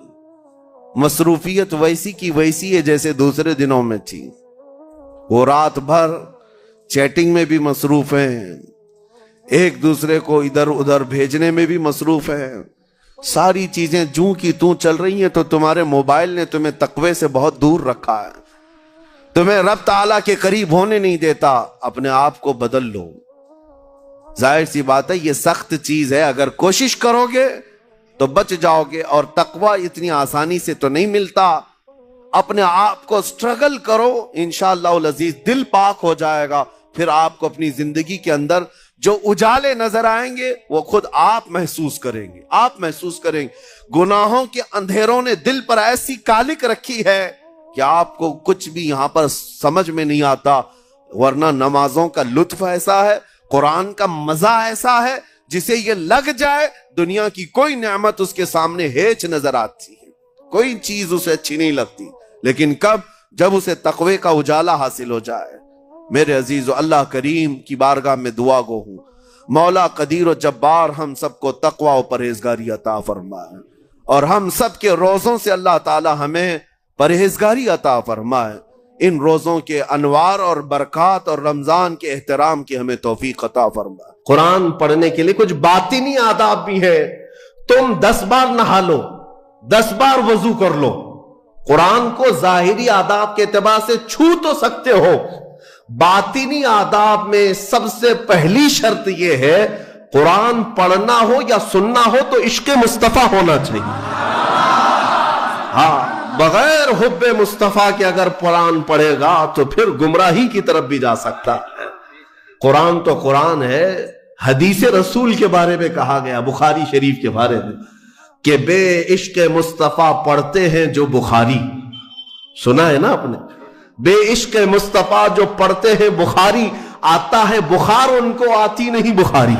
مصروفیت ویسی کی ویسی ہے جیسے دوسرے دنوں میں تھی۔ وہ رات بھر چیٹنگ میں بھی مصروف ہیں، ایک دوسرے کو ادھر ادھر بھیجنے میں بھی مصروف ہیں، ساری چیزیں جوں کی توں چل رہی ہیں، تو تمہارے موبائل نے تمہیں تقوی سے بہت دور رکھا ہے، تمہیں رب تعالیٰ کے قریب ہونے نہیں دیتا۔ اپنے آپ کو بدل لو۔ ظاہر سی بات ہے یہ سخت چیز ہے، اگر کوشش کرو گے تو بچ جاؤ گے، اور تقوی اتنی آسانی سے تو نہیں ملتا۔ اپنے آپ کو سٹرگل کرو، انشاءاللہ العزیز دل پاک ہو جائے گا، پھر آپ کو اپنی زندگی کے اندر جو اجالے نظر آئیں گے وہ خود آپ محسوس کریں گے، آپ محسوس کریں گے۔ گناہوں کے اندھیروں نے دل پر ایسی کالک رکھی ہے کہ آپ کو کچھ بھی یہاں پر سمجھ میں نہیں آتا، ورنہ نمازوں کا لطف ایسا ہے، قرآن کا مزہ ایسا ہے، جسے یہ لگ جائے دنیا کی کوئی نعمت اس کے سامنے ہیچ نظر آتی ہے، کوئی چیز اسے اچھی نہیں لگتی، لیکن کب؟ جب اسے تقوی کا اجالا حاصل ہو جائے۔ میرے عزیزو، اللہ کریم کی بارگاہ میں دعا گو ہوں، مولا قدیر و جبار ہم سب کو تقوی و پرہیزگاری عطا فرمائے، اور ہم سب کے روزوں سے اللہ تعالی ہمیں پرہیزگاری عطا فرمائے۔ ان روزوں کے انوار اور برکات اور رمضان کے احترام کی ہمیں توفیق عطا فرمائے۔ قرآن پڑھنے کے لیے کچھ باطنی آداب بھی ہے۔ تم 10 بار نہا لو، 10 بار وضو کر لو، قرآن کو ظاہری آداب کے اعتبار سے چھو تو سکتے ہو، باطنی آداب میں سب سے پہلی شرط یہ ہے قرآن پڑھنا ہو یا سننا ہو تو عشق مصطفیٰ ہونا چاہیے۔ ہاں، بغیر حب مصطفیٰ کے اگر قرآن پڑھے گا تو پھر گمراہی کی طرف بھی جا سکتا ہے۔ قرآن تو قرآن ہے، حدیث رسول کے بارے میں کہا گیا، بخاری شریف کے بارے میں، کہ بے عشق مصطفیٰ پڑھتے ہیں جو بخاری، سنا ہے نا آپ نے؟ بے عشق مصطفیٰ جو پڑھتے ہیں بخاری، آتا ہے بخار، ان کو آتی نہیں بخاری۔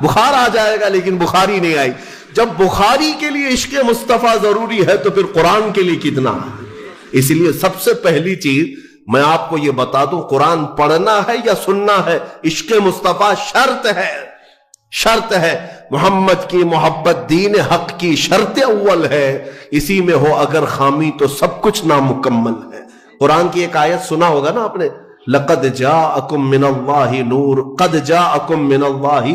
بخار آ جائے گا لیکن بخاری نہیں آئی۔ جب بخاری کے لیے عشق مصطفیٰ ضروری ہے تو پھر قرآن کے لیے کتنا ہے؟ اس لیے سب سے پہلی چیز میں آپ کو یہ بتا دوں، قرآن پڑھنا ہے یا سننا ہے، عشق مصطفیٰ شرط ہے۔ شرط ہے محمد کی محبت دین حق کی شرط اول ہے، اسی میں ہو اگر خامی تو سب کچھ نامکمل ہے۔ قرآن کی ایک آیت سنا ہوگا نا آپ نے، لقد جاءکم من اللہ نور، قد جاءکم من اللہ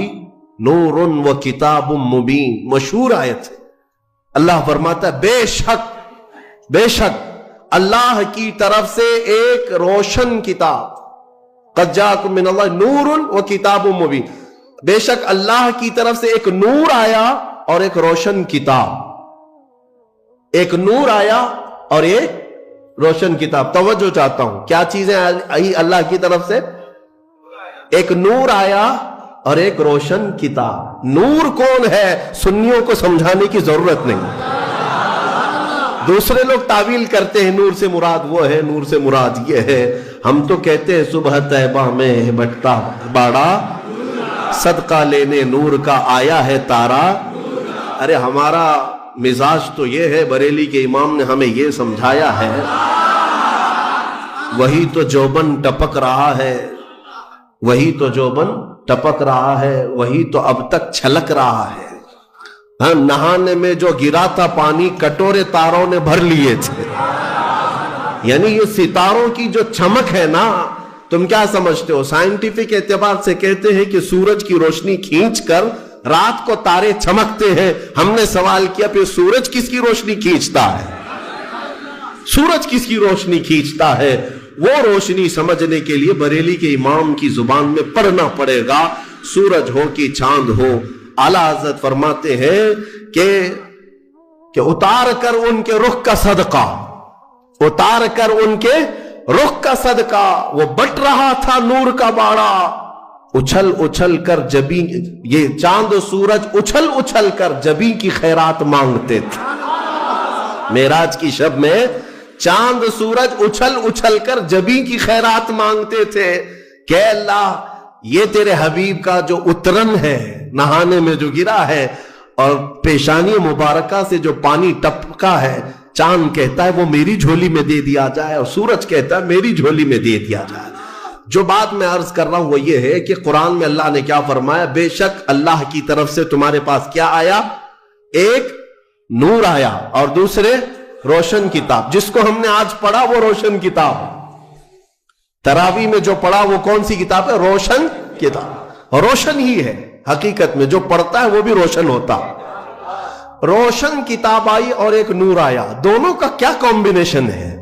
نور و کتاب مبین، مشہور آیت ہے۔ اللہ فرماتا ہے بے شک اللہ کی طرف سے ایک روشن کتاب، قد جاءکم من اللہ نور و کتاب مبین، بے شک اللہ کی طرف سے ایک نور آیا اور ایک روشن کتاب، ایک نور آیا اور ایک روشن کتاب۔ توجہ چاہتا ہوں، کیا چیزیں آئی اللہ کی طرف سے؟ ایک نور آیا اور ایک روشن کتاب۔ نور کون ہے سنیوں کو سمجھانے کی ضرورت نہیں، دوسرے لوگ تعویل کرتے ہیں نور سے مراد وہ ہے، نور سے مراد یہ ہے، ہم تو کہتے ہیں صبح طیبہ میں بٹتا باڑا، صدقہ لینے نور کا آیا ہے تارا۔ ارے ہمارا مزاج تو یہ ہے، بریلی کے امام نے ہمیں یہ سمجھایا ہے، وہی تو جوبن ٹپک رہا ہے، وہی تو جوبن ٹپک رہا ہے، وہی تو اب تک چھلک رہا ہے۔ ہاں، نہانے میں جو گرا تھا پانی کٹورے تاروں نے بھر لیے تھے۔ یعنی یہ ستاروں کی جو چمک ہے نا، تم کیا سمجھتے ہو؟ سائنٹیفک اعتبار سے کہتے ہیں کہ سورج کی روشنی کھینچ کر رات کو تارے چمکتے ہیں۔ ہم نے سوال کیا پھر سورج کس کی روشنی کھینچتا ہے؟ سورج کس کی روشنی کھینچتا ہے؟ وہ روشنی سمجھنے کے لیے بریلی کے امام کی زبان میں پڑھنا پڑے گا، سورج ہو کہ چاند ہو۔ اعلیٰ حضرت فرماتے ہیں کہ اتار کر ان کے رخ کا صدقہ، اتار کر ان کے رخ کا صدقہ، وہ بٹ رہا تھا نور کا باڑا، اچھل اچھل کر جبی، یہ چاند و سورج اچھل اچھل کر جبی کی خیرات مانگتے تھے۔ معراج کی شب میں چاند سورج اچھل اچھل کر جبی کی خیرات مانگتے تھے کہ اللہ یہ تیرے حبیب کا جو اترن ہے، نہانے میں جو گرا ہے اور پیشانی مبارکہ سے جو پانی ٹپکا ہے، چاند کہتا ہے وہ میری جھولی میں دے دیا جائے، اور سورج کہتا ہے میری جھولی میں دے دیا جائے۔ جو بات میں عرض کر رہا ہوں وہ یہ ہے کہ قرآن میں اللہ نے کیا فرمایا؟ بے شک اللہ کی طرف سے تمہارے پاس کیا آیا؟ ایک نور آیا اور دوسرے روشن کتاب۔ جس کو ہم نے آج پڑھا وہ روشن کتاب، تراویح میں جو پڑھا وہ کون سی کتاب ہے؟ روشن کتاب۔ روشن ہی ہے حقیقت میں، جو پڑھتا ہے وہ بھی روشن ہوتا۔ روشن کتاب آئی اور ایک نور آیا، دونوں کا کیا کمبینیشن ہے؟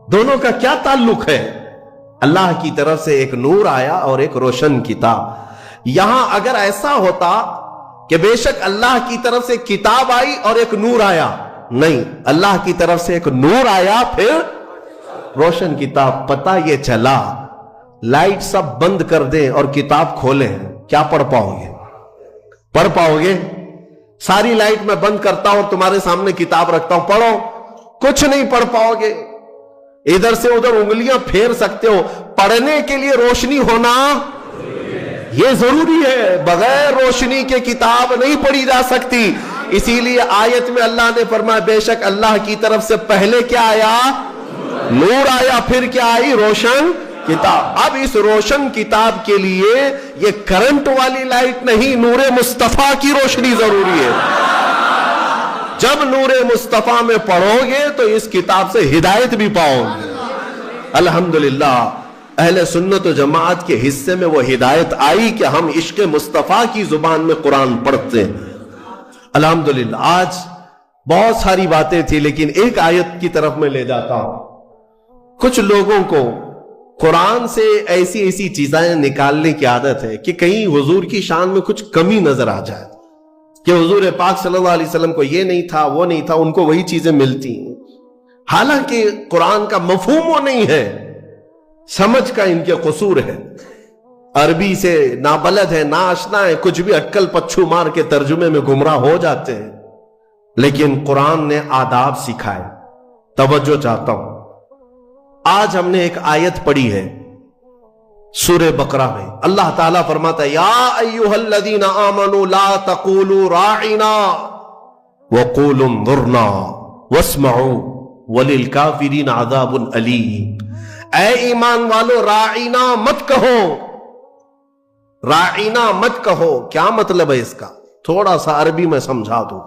دونوں کا کیا تعلق ہے؟ اللہ کی طرف سے ایک نور آیا اور ایک روشن کتاب۔ یہاں اگر ایسا ہوتا کہ بے شک اللہ کی طرف سے کتاب آئی اور ایک نور آیا، نہیں، اللہ کی طرف سے ایک نور آیا پھر روشن کتاب۔ پتہ یہ چلا لائٹ سب بند کر دیں اور کتاب کھولیں، کیا پڑھ پاؤ گے؟ پڑھ پاؤ گے؟ ساری لائٹ میں بند کرتا ہوں اور تمہارے سامنے کتاب رکھتا ہوں، پڑھو، کچھ نہیں پڑھ پاؤ گے۔ ادھر سے ادھر انگلیاں پھیر سکتے ہو، پڑھنے کے لیے روشنی ہونا یہ ضروری ہے، بغیر روشنی کے کتاب نہیں پڑھی جا سکتی۔ اسی لیے آیت میں اللہ نے فرمایا بے شک اللہ کی طرف سے پہلے کیا آیا؟ نور آیا، پھر کیا آئی؟ روشن کتاب۔ اب اس روشن کتاب کے لیے یہ کرنٹ والی لائٹ نہیں، نور مصطفیٰ کی روشنی ضروری ہے۔ جب نور مصطفیٰ میں پڑھو گے تو اس کتاب سے ہدایت بھی پاؤ گے۔ الحمدللہ اہل سنت و جماعت کے حصے میں وہ ہدایت آئی کہ ہم عشق مصطفیٰ کی زبان میں قرآن پڑھتے ہیں۔ الحمدللہ آج بہت ساری باتیں تھی لیکن ایک آیت کی طرف میں لے جاتا ہوں۔ کچھ لوگوں کو قرآن سے ایسی ایسی چیزیں نکالنے کی عادت ہے کہ کہیں حضور کی شان میں کچھ کمی نظر آ جائے، کہ حضور پاک صلی اللہ علیہ وسلم کو یہ نہیں تھا، وہ نہیں تھا، ان کو وہی چیزیں ملتی ہیں، حالانکہ قرآن کا مفہوم وہ نہیں ہے، سمجھ کا ان کے قصور ہے، عربی سے نابلد ہے، ناآشنا ہے، کچھ بھی اٹکل پچھو مار کے ترجمے میں گمراہ ہو جاتے ہیں۔ لیکن قرآن نے آداب سکھائے۔ توجہ چاہتا ہوں، آج ہم نے ایک آیت پڑھی ہے سورہ بقرہ میں، اللہ تعالیٰ فرماتا ہے یا ایھا الذین آمنوا لا تقولوا راعنا وقولوا انظرنا واسمعوا وللکافرین عذاب علیم۔ اے ایمان والو، راعنا مت کہو، راعینا مت کہو. کیا مطلب ہے اس کا؟ تھوڑا سا عربی میں سمجھا دوں.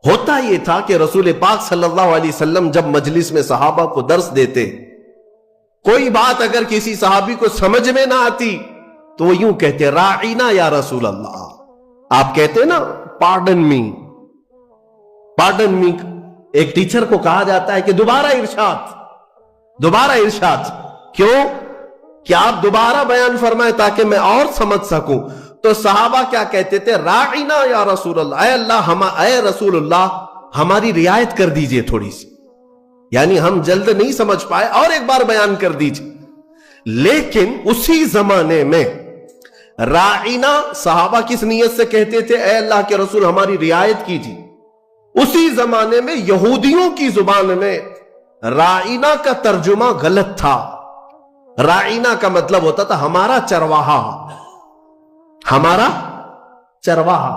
ہوتا یہ تھا کہ رسول پاک صلی اللہ علیہ وسلم جب مجلس میں صحابہ کو درس دیتے، کوئی بات اگر کسی صحابی کو سمجھ میں نہ آتی تو وہ یوں کہتے راعینا یا رسول اللہ. آپ کہتے نا پارڈن می، پارڈن می. ایک ٹیچر کو کہا جاتا ہے کہ دوبارہ ارشاد، دوبارہ ارشاد. کیوں؟ کہ آپ دوبارہ بیان فرمائیں تاکہ میں اور سمجھ سکوں. تو صحابہ کیا کہتے تھے؟ راعینا یا رسول اللہ، اے اللہ، اے رسول اللہ ہماری رعایت کر دیجئے تھوڑی سی، یعنی ہم جلد نہیں سمجھ پائے، اور ایک بار بیان کر دیجئے. لیکن اسی زمانے میں راعینا صحابہ کس نیت سے کہتے تھے؟ اے اللہ کے رسول ہماری رعایت کیجیے. اسی زمانے میں یہودیوں کی زبان میں راعینا کا ترجمہ غلط تھا. راعینا کا مطلب ہوتا تھا ہمارا چرواہا، ہمارا چرواہا.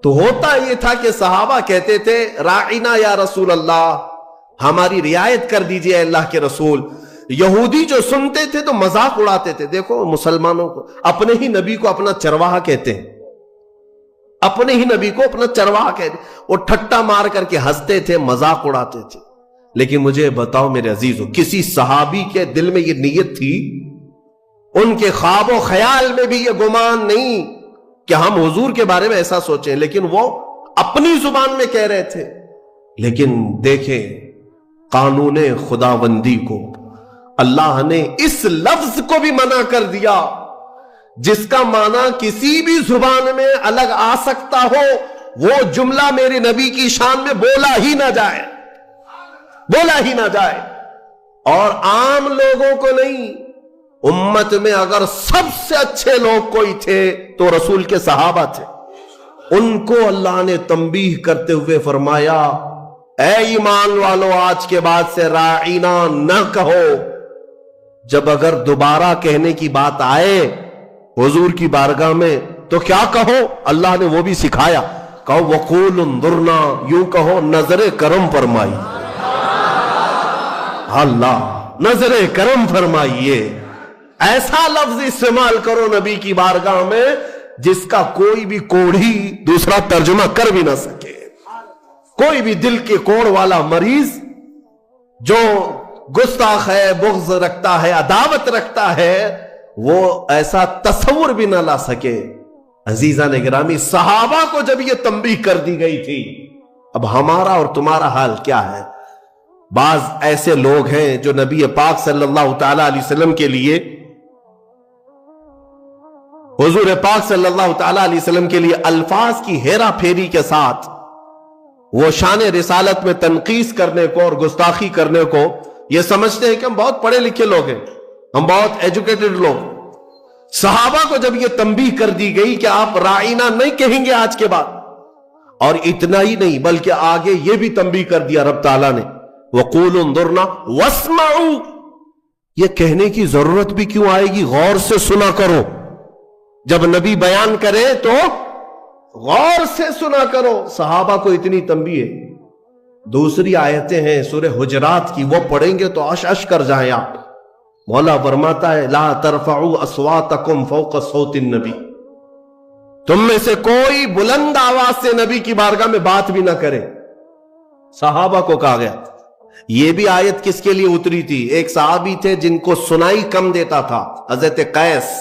تو ہوتا یہ تھا کہ صحابہ کہتے تھے راعینا یا رسول اللہ ہماری رعایت کر دیجئے اے اللہ کے رسول. یہودی جو سنتے تھے تو مذاق اڑاتے تھے. دیکھو مسلمانوں کو اپنے ہی نبی کو اپنا چرواہا کہتے ہیں، اپنے ہی نبی کو اپنا چرواہا کہتے ہیں. وہ ٹھٹا مار کر کے ہنستے تھے، مذاق اڑاتے تھے. لیکن مجھے بتاؤ میرے عزیزو، کسی صحابی کے دل میں یہ نیت تھی؟ ان کے خواب و خیال میں بھی یہ گمان نہیں کہ ہم حضور کے بارے میں ایسا سوچیں. لیکن وہ اپنی زبان میں کہہ رہے تھے. لیکن دیکھیں قانون خداوندی کو اللہ نے اس لفظ کو بھی منع کر دیا جس کا معنی کسی بھی زبان میں الگ آ سکتا ہو. وہ جملہ میرے نبی کی شان میں بولا ہی نہ جائے، بولا ہی نہ جائے. اور عام لوگوں کو نہیں، امت میں اگر سب سے اچھے لوگ کوئی تھے تو رسول کے صحابہ تھے. ان کو اللہ نے تنبیہ کرتے ہوئے فرمایا اے ایمان والو آج کے بعد سے راعینا نہ کہو. جب اگر دوبارہ کہنے کی بات آئے حضور کی بارگاہ میں تو کیا کہو؟ اللہ نے وہ بھی سکھایا. کہو وقول انظرنا، یوں کہو نظر کرم فرمائی. اللہ نظر کرم فرمائیے. ایسا لفظ استعمال کرو نبی کی بارگاہ میں جس کا کوئی بھی کوڑھی دوسرا ترجمہ کر بھی نہ سکے. کوئی بھی دل کے کوڑ والا مریض جو گستاخ ہے، بغض رکھتا ہے، عداوت رکھتا ہے، وہ ایسا تصور بھی نہ لا سکے. عزیزان گرامی، صحابہ کو جب یہ تنبیہ کر دی گئی تھی، اب ہمارا اور تمہارا حال کیا ہے؟ بعض ایسے لوگ ہیں جو نبی پاک صلی اللہ تعالی علیہ وسلم کے لیے، حضور پاک صلی اللہ تعالی علیہ وسلم کے لیے الفاظ کی ہیرا پھیری کے ساتھ وہ شان رسالت میں تنقیص کرنے کو اور گستاخی کرنے کو یہ سمجھتے ہیں کہ ہم بہت پڑھے لکھے لوگ ہیں، ہم بہت ایجوکیٹڈ لوگ. صحابہ کو جب یہ تنبیہ کر دی گئی کہ آپ راعینا نہیں کہیں گے آج کے بعد، اور اتنا ہی نہیں بلکہ آگے یہ بھی تنبیہ کر دیا رب تعالیٰ نے وَقُولُوا انظُرْنَا وَاسْمَعُوا. یہ کہنے کی ضرورت بھی کیوں آئے گی؟ غور سے سنا کرو. جب نبی بیان کرے تو غور سے سنا کرو. صحابہ کو اتنی تنبیہ ہے. دوسری آیتیں ہیں سورہ حجرات کی، وہ پڑھیں گے تو اش اش کر جائیں آپ. مولا فرماتا ہے لا ترفعوا اصواتکم فوق صوت النبی. تم میں سے کوئی بلند آواز سے نبی کی بارگاہ میں بات بھی نہ کرے. صحابہ کو کہا گیا. یہ بھی آیت کس کے لیے اتری تھی؟ ایک صحابی تھے جن کو سنائی کم دیتا تھا، حضرت قیس.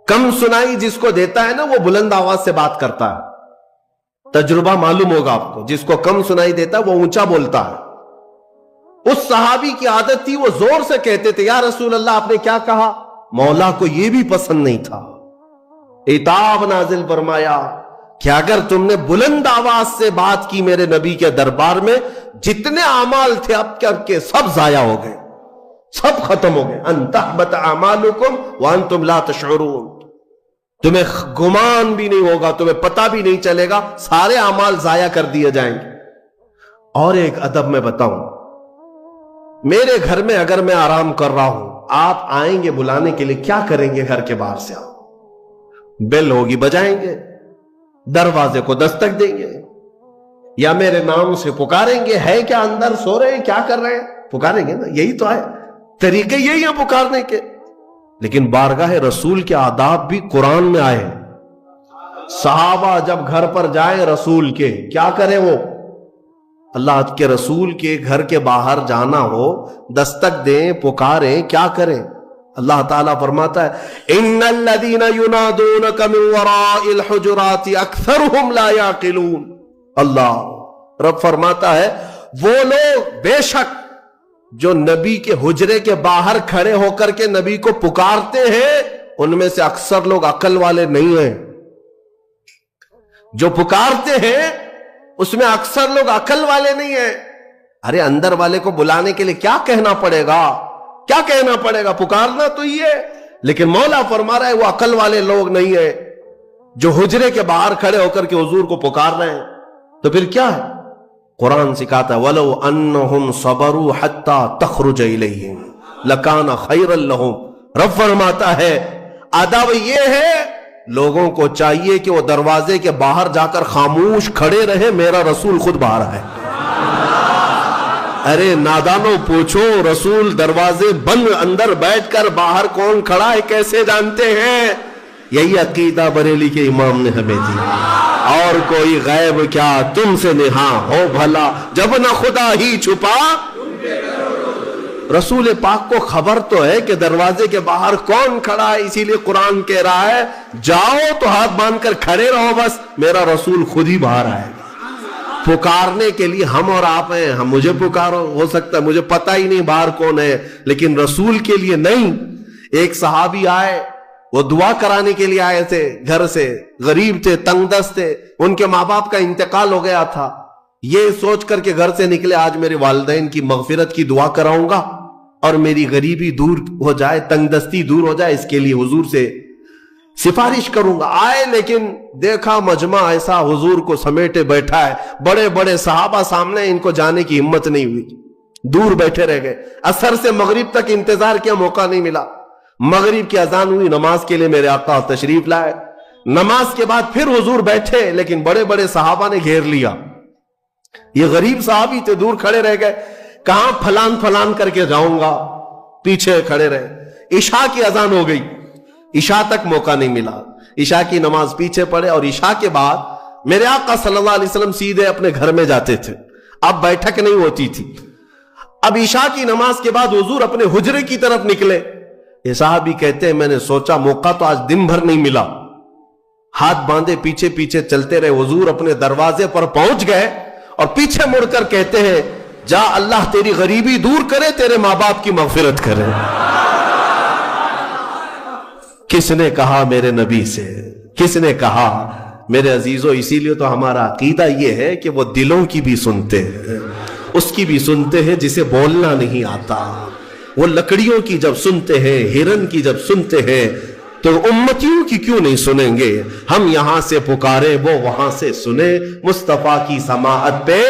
کم سنائی جس کو دیتا ہے نا وہ بلند آواز سے بات کرتا ہے. تجربہ معلوم ہوگا آپ کو، جس کو کم سنائی دیتا ہے وہ اونچا بولتا ہے. اس صحابی کی عادت تھی، وہ زور سے کہتے تھے یا رسول اللہ آپ نے کیا کہا؟ مولا کو یہ بھی پسند نہیں تھا. عتاب نازل فرمایا کہ اگر تم نے بلند آواز سے بات کی میرے نبی کے دربار میں، جتنے اعمال تھے اب کر کے سب ضائع ہو گئے، سب ختم ہو گئے. ان تحبط اعمالکم وانتم لا تشعرون. تمہیں گمان بھی نہیں ہوگا، تمہیں پتہ بھی نہیں چلے گا، سارے اعمال ضائع کر دیے جائیں گے. اور ایک ادب میں بتاؤں، میرے گھر میں اگر میں آرام کر رہا ہوں، آپ آئیں گے بلانے کے لیے، کیا کریں گے؟ گھر کے باہر سے آپ بیل ہوگی بجائیں گے، دروازے کو دستک دیں گے، یا میرے نام سے پکاریں گے، ہے کیا اندر سو رہے ہیں، کیا کر رہے ہیں؟ پکاریں گے نا. یہی تو ہے، طریقے یہی ہیں پکارنے کے. لیکن بارگاہ رسول کے آداب بھی قرآن میں آئے. صحابہ جب گھر پر جائیں رسول کے, کیا کریں وہ؟ اللہ کے رسول کے گھر کے باہر جانا ہو, دستک دیں, پکاریں, کیا کریں؟ اللہ تعالیٰ فرماتا ہے ان الذین ینادونک من وراء الحجرات اکثرهم لا یعقلون. اللہ رب فرماتا ہے وہ لوگ بے شک جو نبی کے حجرے کے باہر کھڑے ہو کر کے نبی کو پکارتے ہیں, ان میں سے اکثر لوگ عقل والے نہیں ہیں. جو پکارتے ہیں اس میں اکثر لوگ عقل والے نہیں ہیں. ارے اندر والے کو بلانے کے لیے کیا کہنا پڑے گا, کیا کہنا پڑے گا؟ پکارنا تو یہ ہے. لیکن مولا فرما رہا ہے وہ عقل والے لوگ نہیں ہیں جو حجرے کے باہر کھڑے ہو کر کے حضور کو پکار رہے ہیں. تو پھر کیا ہے؟ قرآن سکھاتا ہے وَلَوْ أَنَّهُمْ صَبَرُوا حَتَّى تَخْرُجَ إِلَيْهِمْ لَكَانَ خَيْرًا لَهُمْ. رب فرماتا ہے ادب یہ ہے لوگوں کو چاہیے کہ وہ دروازے کے باہر جا کر خاموش کھڑے رہے, میرا رسول خود باہر ہے. ارے نادانوں پوچھو, رسول دروازے بند اندر بیٹھ کر باہر کون کھڑا ہے کیسے جانتے ہیں؟ یہی عقیدہ بریلی کے امام نے ہمیں دی. اور کوئی غیب کیا تم سے نہا ہو بھلا, جب نہ خدا ہی چھپا. رسول پاک کو خبر تو ہے کہ دروازے کے باہر کون کھڑا ہے, اسی لیے قرآن کہہ رہا ہے جاؤ تو ہاتھ باندھ کر کھڑے رہو, بس میرا رسول خود ہی باہر آئے. پکارنے کے لیے ہم اور آپ ہیں, ہم مجھے پکارو, ہو سکتا ہے مجھے پتہ ہی نہیں باہر کون ہے, لیکن رسول کے لیے نہیں. ایک صحابی آئے, وہ دعا کرانے کے لیے آئے تھے گھر سے, غریب تھے, تنگ دست تھے, ان کے ماں باپ کا انتقال ہو گیا تھا. یہ سوچ کر کے گھر سے نکلے آج میرے والدین کی مغفرت کی دعا کراؤں گا اور میری غریبی دور ہو جائے, تنگ دستی دور ہو جائے, اس کے لیے حضور سے سفارش کروں گا. آئے لیکن دیکھا مجمع ایسا حضور کو سمیٹے بیٹھا ہے, بڑے بڑے صحابہ سامنے, ان کو جانے کی ہمت نہیں ہوئی, دور بیٹھے رہ گئے. عصر سے مغرب تک انتظار کیا, موقع نہیں ملا. مغرب کی اذان ہوئی, نماز کے لیے میرے آقا تشریف لائے. نماز کے بعد پھر حضور بیٹھے, لیکن بڑے بڑے صحابہ نے گھیر لیا. یہ غریب صحابی تھے, دور کھڑے رہ گئے, کہاں پھلان پھلان کر کے جاؤں گا, پیچھے کھڑے رہے. عشاء کی اذان ہو گئی, عشاء تک موقع نہیں ملا. عشاء کی نماز پیچھے پڑے, اور عشاء کے بعد میرے آقا صلی اللہ علیہ وسلم سیدھے اپنے گھر میں جاتے تھے. اب بیٹھک نہیں ہوتی تھی. اب عشاء کی نماز کے بعد حضور اپنے حجرے کی طرف نکلے. یہ صحابی کہتے ہیں میں نے سوچا موقع تو آج دن بھر نہیں ملا, ہاتھ باندھے پیچھے پیچھے چلتے رہے. حضور اپنے دروازے پر پہنچ گئے اور پیچھے مڑ کر کہتے ہیں جا اللہ تیری غریبی دور کرے, تیرے ماں باپ کی مغفرت کرے. کس نے کہا میرے نبی سے, کس نے کہا؟ میرے عزیزو, اسی لیے تو ہمارا عقیدہ یہ ہے کہ وہ دلوں کی بھی سنتے ہیں, اس کی بھی سنتے ہیں جسے بولنا نہیں آتا. وہ لکڑیوں کی جب سنتے ہیں, ہرن کی جب سنتے ہیں, تو امتیوں کی کیوں نہیں سنیں گے؟ ہم یہاں سے پکارے وہ وہاں سے سنے, مصطفیٰ کی سماعت پہ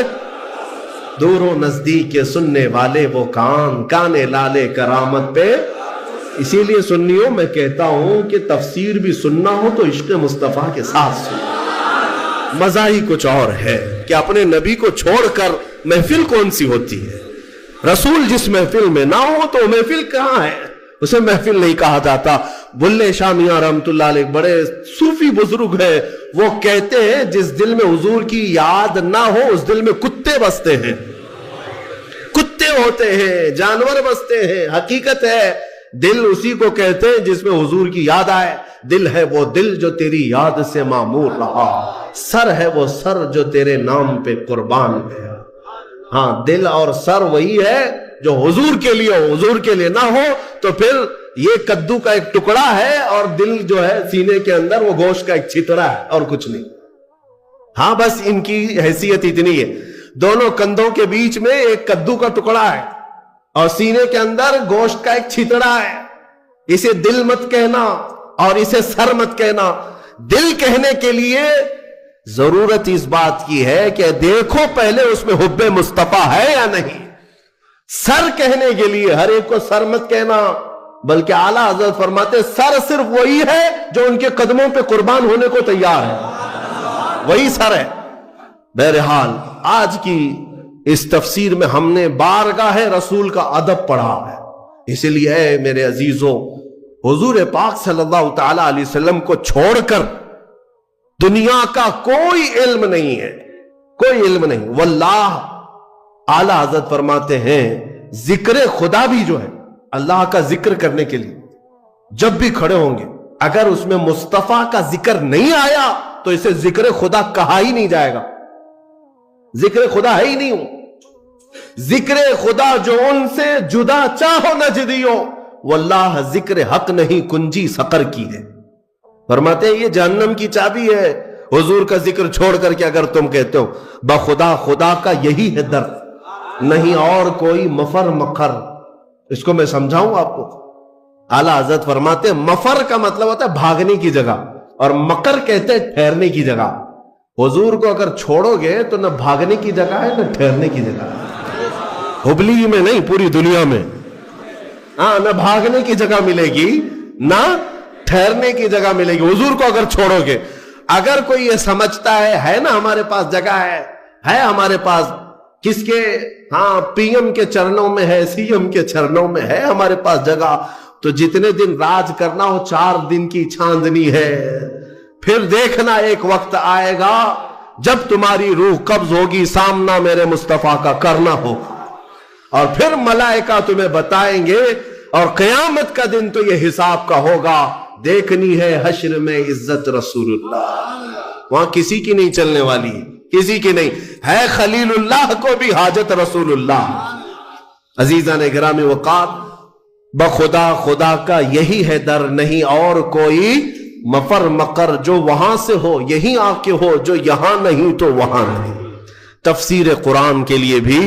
دور و نزدیک کے سننے والے وہ کان, کانے لالے کرامت پہ. اسی لیے سنیوں میں کہتا ہوں کہ تفسیر بھی سننا ہو تو عشق مصطفیٰ کے ساتھ سنو. مزہ ہی کچھ اور ہے کہ اپنے نبی کو چھوڑ کر محفل کون سی ہوتی ہے. رسول جس محفل میں نہ ہو تو محفل کہاں ہے, اسے محفل نہیں کہا جاتا. بلے شاہ میاں رحمت اللہ علیہ بڑے صوفی بزرگ ہیں, وہ کہتے ہیں جس دل میں حضور کی یاد نہ ہو اس دل میں کتے بستے ہیں, کتے ہوتے ہیں, جانور بستے ہیں. حقیقت ہے دل اسی کو کہتے ہیں جس میں حضور کی یاد آئے. دل ہے وہ دل جو تیری یاد سے معمور رہا, سر ہے وہ سر جو تیرے نام پہ قربان ہے. ہاں, دل اور سر وہی ہے جو حضور کے لیے ہو, حضور کے لیے نہ ہو تو پھر یہ کدو کا ایک ٹکڑا ہے اور دل جو ہے سینے کے اندر وہ گوشت کا ایک چھتڑا ہے اور کچھ نہیں. ہاں بس ان کی حیثیت اتنی ہے, دونوں کندھوں کے بیچ میں ایک کدو کا ٹکڑا ہے اور سینے کے اندر گوشت کا ایک چھتڑا ہے. اسے دل مت کہنا اور اسے سر مت کہنا. دل کہنے کے لیے ضرورت اس بات کی ہے کہ دیکھو پہلے اس میں حب مصطفیٰ ہے یا نہیں. سر کہنے کے لیے ہر ایک کو سر مت کہنا, بلکہ اعلیٰ حضرت فرماتے سر صرف وہی ہے جو ان کے قدموں پہ قربان ہونے کو تیار ہے, وہی سر ہے. بہرحال آج کی اس تفسیر میں ہم نے بارگاہ رسول کا ادب پڑھا ہے. اس لیے اے میرے عزیزوں, حضور پاک صلی اللہ تعالی علیہ وسلم کو چھوڑ کر دنیا کا کوئی علم نہیں ہے، کوئی علم نہیں. واللہ اعلی حضرت فرماتے ہیں ذکر خدا بھی جو ہے اللہ کا ذکر کرنے کے لیے جب بھی کھڑے ہوں گے، اگر اس میں مصطفیٰ کا ذکر نہیں آیا تو اسے ذکر خدا کہا ہی نہیں جائے گا. ذکر خدا ہے ہی نہیں ہو. ذکر خدا جو ان سے جدا چاہو نجدیو، واللہ ذکر حق نہیں کنجی سقر کی ہے. فرماتے ہیں یہ جہنم کی چابی ہے. حضور کا ذکر چھوڑ کر کے اگر تم کہتے ہو بخدا خدا کا یہی ہے در، نہیں اور کوئی مفر مقر. اس کو میں سمجھاؤں آپ کو. اعلی حضرت فرماتے ہیں مفر کا مطلب ہوتا ہے بھاگنے کی جگہ، اور مقر کہتے ہیں ٹھہرنے کی جگہ. حضور کو اگر چھوڑو گے تو نہ بھاگنے کی جگہ ہے نہ ٹھہرنے کی جگہ ہے. ہبلی میں نہیں، پوری دنیا میں. ہاں، نہ بھاگنے کی جگہ ملے گی نہ ٹھہرنے کی جگہ ملے گی حضور کو اگر چھوڑو گے. اگر کوئی یہ سمجھتا ہے نا ہمارے پاس جگہ ہے ہمارے پاس کس کے، ہاں پی ایم کے چرنوں میں ہے، سی ایم کے چرنوں میں ہے ہمارے پاس جگہ، تو جتنے دن راج کرنا ہو 4 دن کی چھاندنی ہے. پھر دیکھنا ایک وقت آئے گا جب تمہاری روح قبض ہوگی، سامنا میرے مصطفیٰ کا کرنا ہوگا، اور پھر ملائکہ تمہیں بتائیں گے، اور قیامت کا دن تو یہ حساب کا ہوگا. دیکھنی ہے حشر میں عزت رسول اللہ، وہاں کسی کی نہیں چلنے والی، کسی کی نہیں ہے. خلیل اللہ کو بھی حاجت رسول اللہ. عزیزان گرامی وقار، بخدا خدا کا یہی ہے در، نہیں اور کوئی مفر مقر. جو وہاں سے ہو یہیں آ کے ہو، جو یہاں نہیں تو وہاں نہیں. تفسیر قرآن کے لیے بھی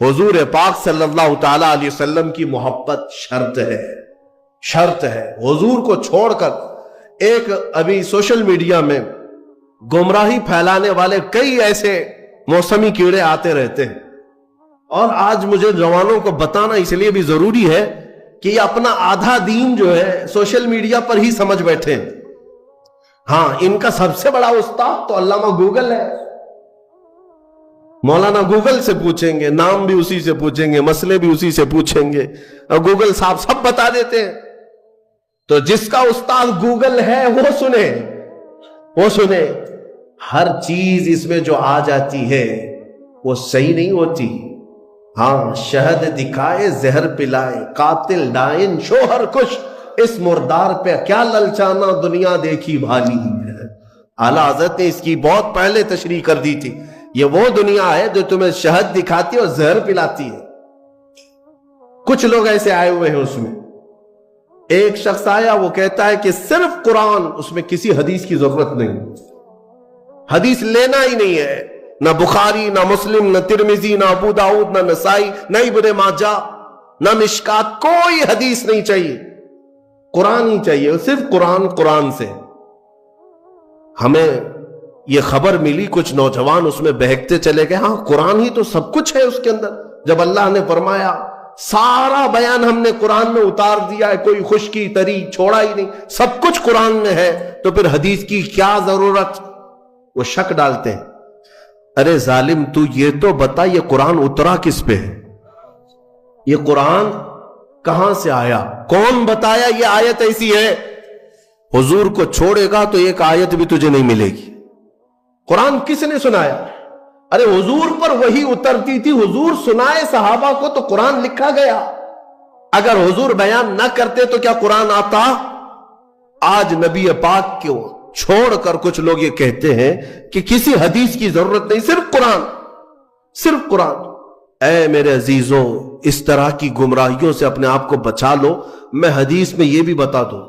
حضور پاک صلی اللہ تعالی علیہ وسلم کی محبت شرط ہے، شرط ہے. حضور کو چھوڑ کر ایک ابھی سوشل میڈیا میں گمراہی پھیلانے والے کئی ایسے موسمی کیڑے آتے رہتے ہیں، اور آج مجھے جوانوں کو بتانا اس لیے بھی ضروری ہے کہ یہ اپنا آدھا دین جو ہے سوشل میڈیا پر ہی سمجھ بیٹھے ہیں. ہاں، ان کا سب سے بڑا استاد تو علامہ گوگل ہے. مولانا گوگل سے پوچھیں گے، نام بھی اسی سے پوچھیں گے، مسئلے بھی اسی سے پوچھیں گے، اور گوگل صاحب سب بتا دیتے ہیں. تو جس کا استاد گوگل ہے وہ سنے، وہ سنے. ہر چیز اس میں جو آ جاتی ہے وہ صحیح نہیں ہوتی. ہاں، شہد دکھائے زہر پلائے، قاتل ڈائن شوہر کش، اس مردار پہ کیا للچانا دنیا دیکھی بھالی ہے. اعلیٰ حضرت نے اس کی بہت پہلے تشریح کر دی تھی. یہ وہ دنیا ہے جو تمہیں شہد دکھاتی ہے اور زہر پلاتی ہے. کچھ لوگ ایسے آئے ہوئے ہیں اس میں. ایک شخص آیا، وہ کہتا ہے کہ صرف قرآن، اس میں کسی حدیث کی ضرورت نہیں، حدیث لینا ہی نہیں ہے. نہ بخاری، نہ مسلم، نہ ترمذی، نہ ابو داؤد، نہ نسائی، نہ ابن ماجہ، نہ مشکات، کوئی حدیث نہیں چاہیے، قرآن ہی چاہیے. صرف قرآن سے. ہمیں یہ خبر ملی، کچھ نوجوان اس میں بہکتے چلے گئے. ہاں، قرآن ہی تو سب کچھ ہے اس کے اندر. جب اللہ نے فرمایا سارا بیان ہم نے قرآن میں اتار دیا ہے، کوئی خشکی تری چھوڑا ہی نہیں، سب کچھ قرآن میں ہے، تو پھر حدیث کی کیا ضرورت؟ وہ شک ڈالتے ہیں. ارے ظالم، تو یہ تو بتا یہ قرآن اترا کس پہ ہے؟ یہ قرآن کہاں سے آیا؟ کون بتایا یہ آیت ایسی ہے؟ حضور کو چھوڑے گا تو ایک آیت بھی تجھے نہیں ملے گی. قرآن کس نے سنایا؟ ارے حضور پر وہی اترتی تھی، حضور سنائے صحابہ کو تو قرآن لکھا گیا. اگر حضور بیان نہ کرتے تو کیا قرآن آتا؟ آج نبی پاک کو چھوڑ کر کچھ لوگ یہ کہتے ہیں کہ کسی حدیث کی ضرورت نہیں، صرف قرآن، صرف قرآن. اے میرے عزیزوں، اس طرح کی گمراہیوں سے اپنے آپ کو بچا لو. میں حدیث میں یہ بھی بتا دوں،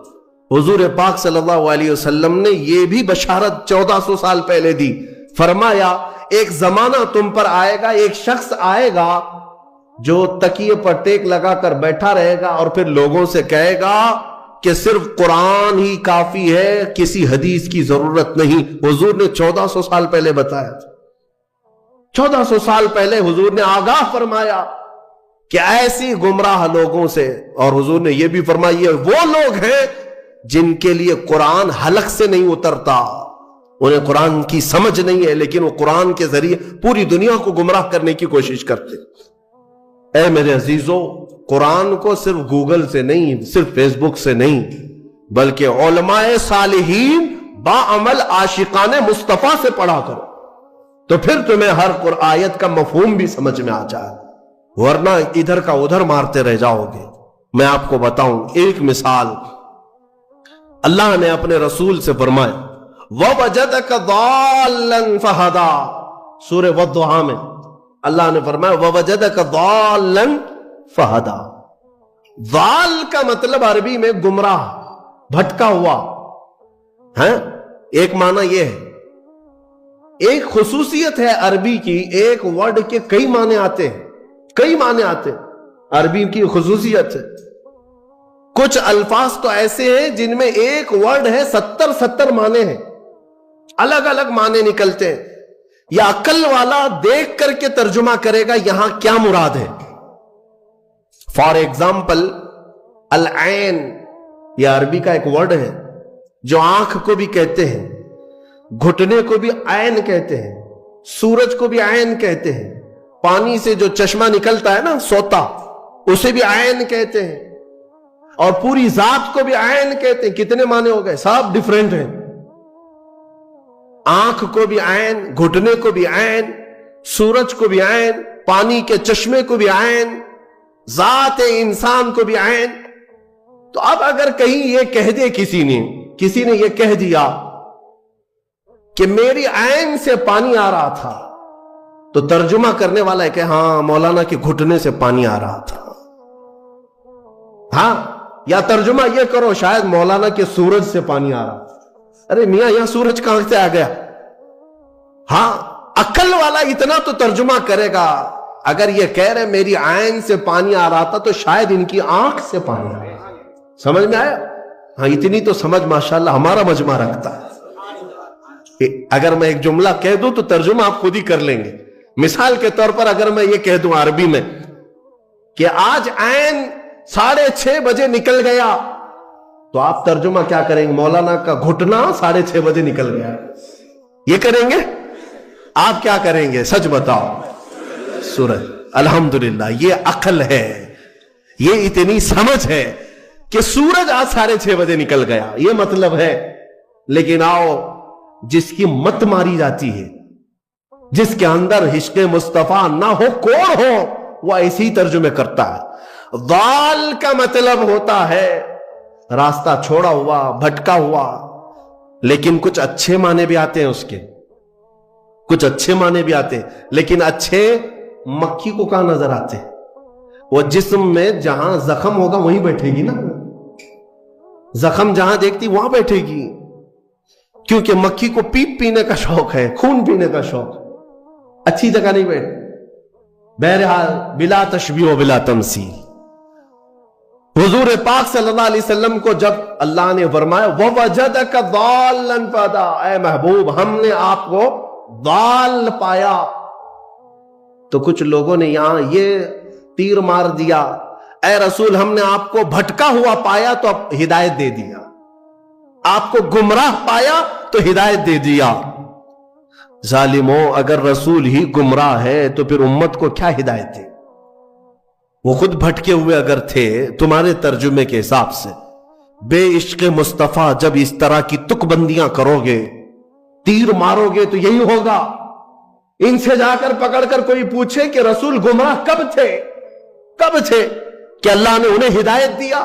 حضور پاک صلی اللہ علیہ وسلم نے یہ بھی بشارت 1400 سال پہلے دی. فرمایا ایک زمانہ تم پر آئے گا، ایک شخص آئے گا جو تکیے پر ٹیک لگا کر بیٹھا رہے گا اور پھر لوگوں سے کہے گا کہ صرف قرآن ہی کافی ہے، کسی حدیث کی ضرورت نہیں. حضور نے 1400 سال پہلے بتایا تھا. 1400 سال پہلے حضور نے آگاہ فرمایا کہ ایسی گمراہ لوگوں سے. اور حضور نے یہ بھی فرمایا وہ لوگ ہیں جن کے لیے قرآن حلق سے نہیں اترتا، انہیں قرآن کی سمجھ نہیں ہے، لیکن وہ قرآن کے ذریعے پوری دنیا کو گمراہ کرنے کی کوشش کرتے. اے میرے عزیزوں، قرآن کو صرف گوگل سے نہیں، صرف فیس بک سے نہیں، بلکہ علماء صالحین باعمل عاشقان مصطفیٰ سے پڑھا کرو، تو پھر تمہیں ہر آیت کا مفہوم بھی سمجھ میں آ جائے، ورنہ ادھر کا ادھر مارتے رہ جاؤ گے۔ میں آپ کو بتاؤں ایک مثال، اللہ نے اپنے رسول سے فرمایا وَوَجَدَكَ ضَالًّا فَهَدَى، سورہ والضحیٰ میں اللہ نے فرمایا وَوَجَدَكَ ضَالًّا فَهَدَى۔ ضال کا مطلب عربی میں گمراہ، بھٹکا ہوا ہے۔ ایک معنی یہ ہے، ایک خصوصیت ہے عربی کی، ایک ورڈ کے کئی معنی آتے ہیں، کئی معنی آتے ہیں، عربی کی خصوصیت ہے۔ کچھ الفاظ تو ایسے ہیں جن میں ایک ورڈ ہے 70 معنی ہیں، الگ الگ معنی نکلتے ہیں۔ یا عقل والا دیکھ کر کے ترجمہ کرے گا یہاں کیا مراد ہے۔ فار ایگزامپل العین، یہ عربی کا ایک ورڈ ہے جو آنکھ کو بھی کہتے ہیں، گھٹنے کو بھی عین کہتے ہیں، سورج کو بھی عین کہتے ہیں، پانی سے جو چشمہ نکلتا ہے نا سوتا، اسے بھی عین کہتے ہیں، اور پوری ذات کو بھی عین کہتے ہیں۔ کتنے معنی ہو گئے؟ سب ڈیفرنٹ ہیں۔ آنکھ کو بھی عین، گھٹنے کو بھی عین، سورج کو بھی عین، پانی کے چشمے کو بھی عین، ذات انسان کو بھی عین۔ تو اب اگر کہیں یہ کہہ دے کسی نے یہ کہہ دیا کہ میری عین سے پانی آ رہا تھا، تو ترجمہ کرنے والا ہے کہ ہاں مولانا کے گھٹنے سے پانی آ رہا تھا۔ ہاں، یا ترجمہ یہ کرو شاید مولانا کے سورج سے پانی آ رہا تھا۔ ارے میاں یہاں سورج کہاں سے آ گیا؟ ہاں، عقل والا اتنا تو ترجمہ کرے گا۔ اگر یہ کہہ رہے میری عین سے پانی آ رہا تھا تو شاید ان کی آنکھ سے پانی آ رہا تھا۔ سمجھ میں آیا؟ ہاں، اتنی تو سمجھ ماشاءاللہ ہمارا مجمع رکھتا ہے۔ اگر میں ایک جملہ کہہ دوں تو ترجمہ آپ خود ہی کر لیں گے۔ مثال کے طور پر اگر میں یہ کہہ دوں عربی میں کہ آج عین 6:30 بجے نکل گیا، تو آپ ترجمہ کیا کریں گے؟ مولانا کا گھٹنا 6:30 بجے نکل گیا، یہ کریں گے؟ آپ کیا کریں گے؟ سچ بتاؤ۔ سورج، الحمدللہ، یہ عقل ہے، یہ اتنی سمجھ ہے کہ سورج آج 6:30 بجے نکل گیا، یہ مطلب ہے۔ لیکن آؤ، جس کی مت ماری جاتی ہے، جس کے اندر عشق مصطفیٰ نہ ہو، کوڑ ہو، وہ ایسی ترجمے کرتا ہے۔ ضال کا مطلب ہوتا ہے راستہ چھوڑا ہوا، بھٹکا ہوا۔ لیکن کچھ اچھے معنی بھی آتے ہیں اس کے، کچھ اچھے معنی بھی آتے ہیں، لیکن اچھے مکھی کو کہاں نظر آتے ہیں؟ وہ جسم میں جہاں زخم ہوگا وہیں بیٹھے گی نا، زخم جہاں دیکھتی وہاں بیٹھے گی، کیونکہ مکھی کو پیپ پینے کا شوق ہے، خون پینے کا شوق، اچھی جگہ نہیں بیٹھ۔ بہرحال بلا تشبیہ و بلا تمثیل، حضور پاک صلی اللہ علیہ وسلم کو جب اللہ نے فرمایا وَوَجَدَكَ ضَالًّا فَهَدَىٰ، اے محبوب ہم نے آپ کو ضال پایا، تو کچھ لوگوں نے یہاں یہ تیر مار دیا، اے رسول ہم نے آپ کو بھٹکا ہوا پایا تو اب ہدایت دے دیا، آپ کو گمراہ پایا تو ہدایت دے دیا۔ ظالموں، اگر رسول ہی گمراہ ہے تو پھر امت کو کیا ہدایت دے؟ وہ خود بھٹکے ہوئے اگر تھے تمہارے ترجمے کے حساب سے۔ بے عشق مصطفیٰ جب اس طرح کی تک بندیاں کرو گے، تیر مارو گے، تو یہی ہوگا۔ ان سے جا کر پکڑ کر کوئی پوچھے کہ رسول گمراہ کب تھے، کب تھے کہ اللہ نے انہیں ہدایت دیا؟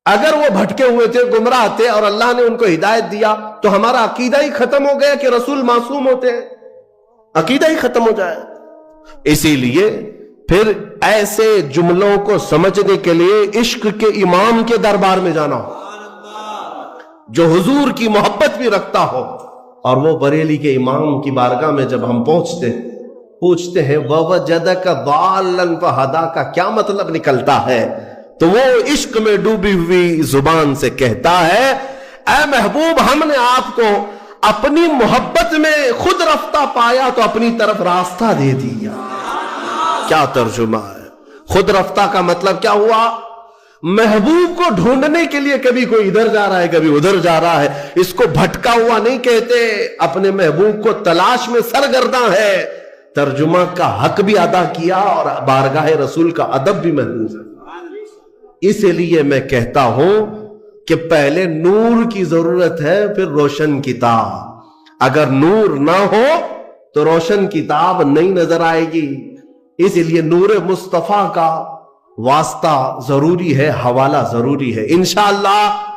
اگر وہ بھٹکے ہوئے تھے، گمراہ تھے، اور اللہ نے ان کو ہدایت دیا، تو ہمارا عقیدہ ہی ختم ہو گیا کہ رسول معصوم ہوتے ہیں، عقیدہ ہی ختم ہو جائے۔ اسی لیے پھر ایسے جملوں کو سمجھنے کے لیے عشق کے امام کے دربار میں جانا ہو، جو حضور کی محبت بھی رکھتا ہو۔ اور وہ بریلی کے امام کی بارگاہ میں جب ہم پوچھتے ہیں وَوَجَدَكَ ضَالًّا فَهَدَىٰ کا کیا مطلب نکلتا ہے، تو وہ عشق میں ڈوبی ہوئی زبان سے کہتا ہے اے محبوب ہم نے آپ کو اپنی محبت میں خود رفتہ پایا تو اپنی طرف راستہ دے دیا۔ کیا ترجمہ ہے؟ خود رفتہ کا مطلب کیا ہوا؟ محبوب کو ڈھونڈنے کے لیے کبھی کوئی ادھر جا رہا ہے، کبھی ادھر جا رہا ہے، اس کو بھٹکا ہوا نہیں کہتے، اپنے محبوب کو تلاش میں سرگرداں ہے۔ ترجمہ کا حق بھی ادا کیا اور بارگاہ رسول کا ادب بھی محفوظ ہے۔ اس لیے میں کہتا ہوں کہ پہلے نور کی ضرورت ہے پھر روشن کتاب۔ اگر نور نہ ہو تو روشن کتاب نہیں نظر آئے گی، اس لیے نور مصطفیٰ کا واسطہ ضروری ہے، حوالہ ضروری ہے۔ انشاءاللہ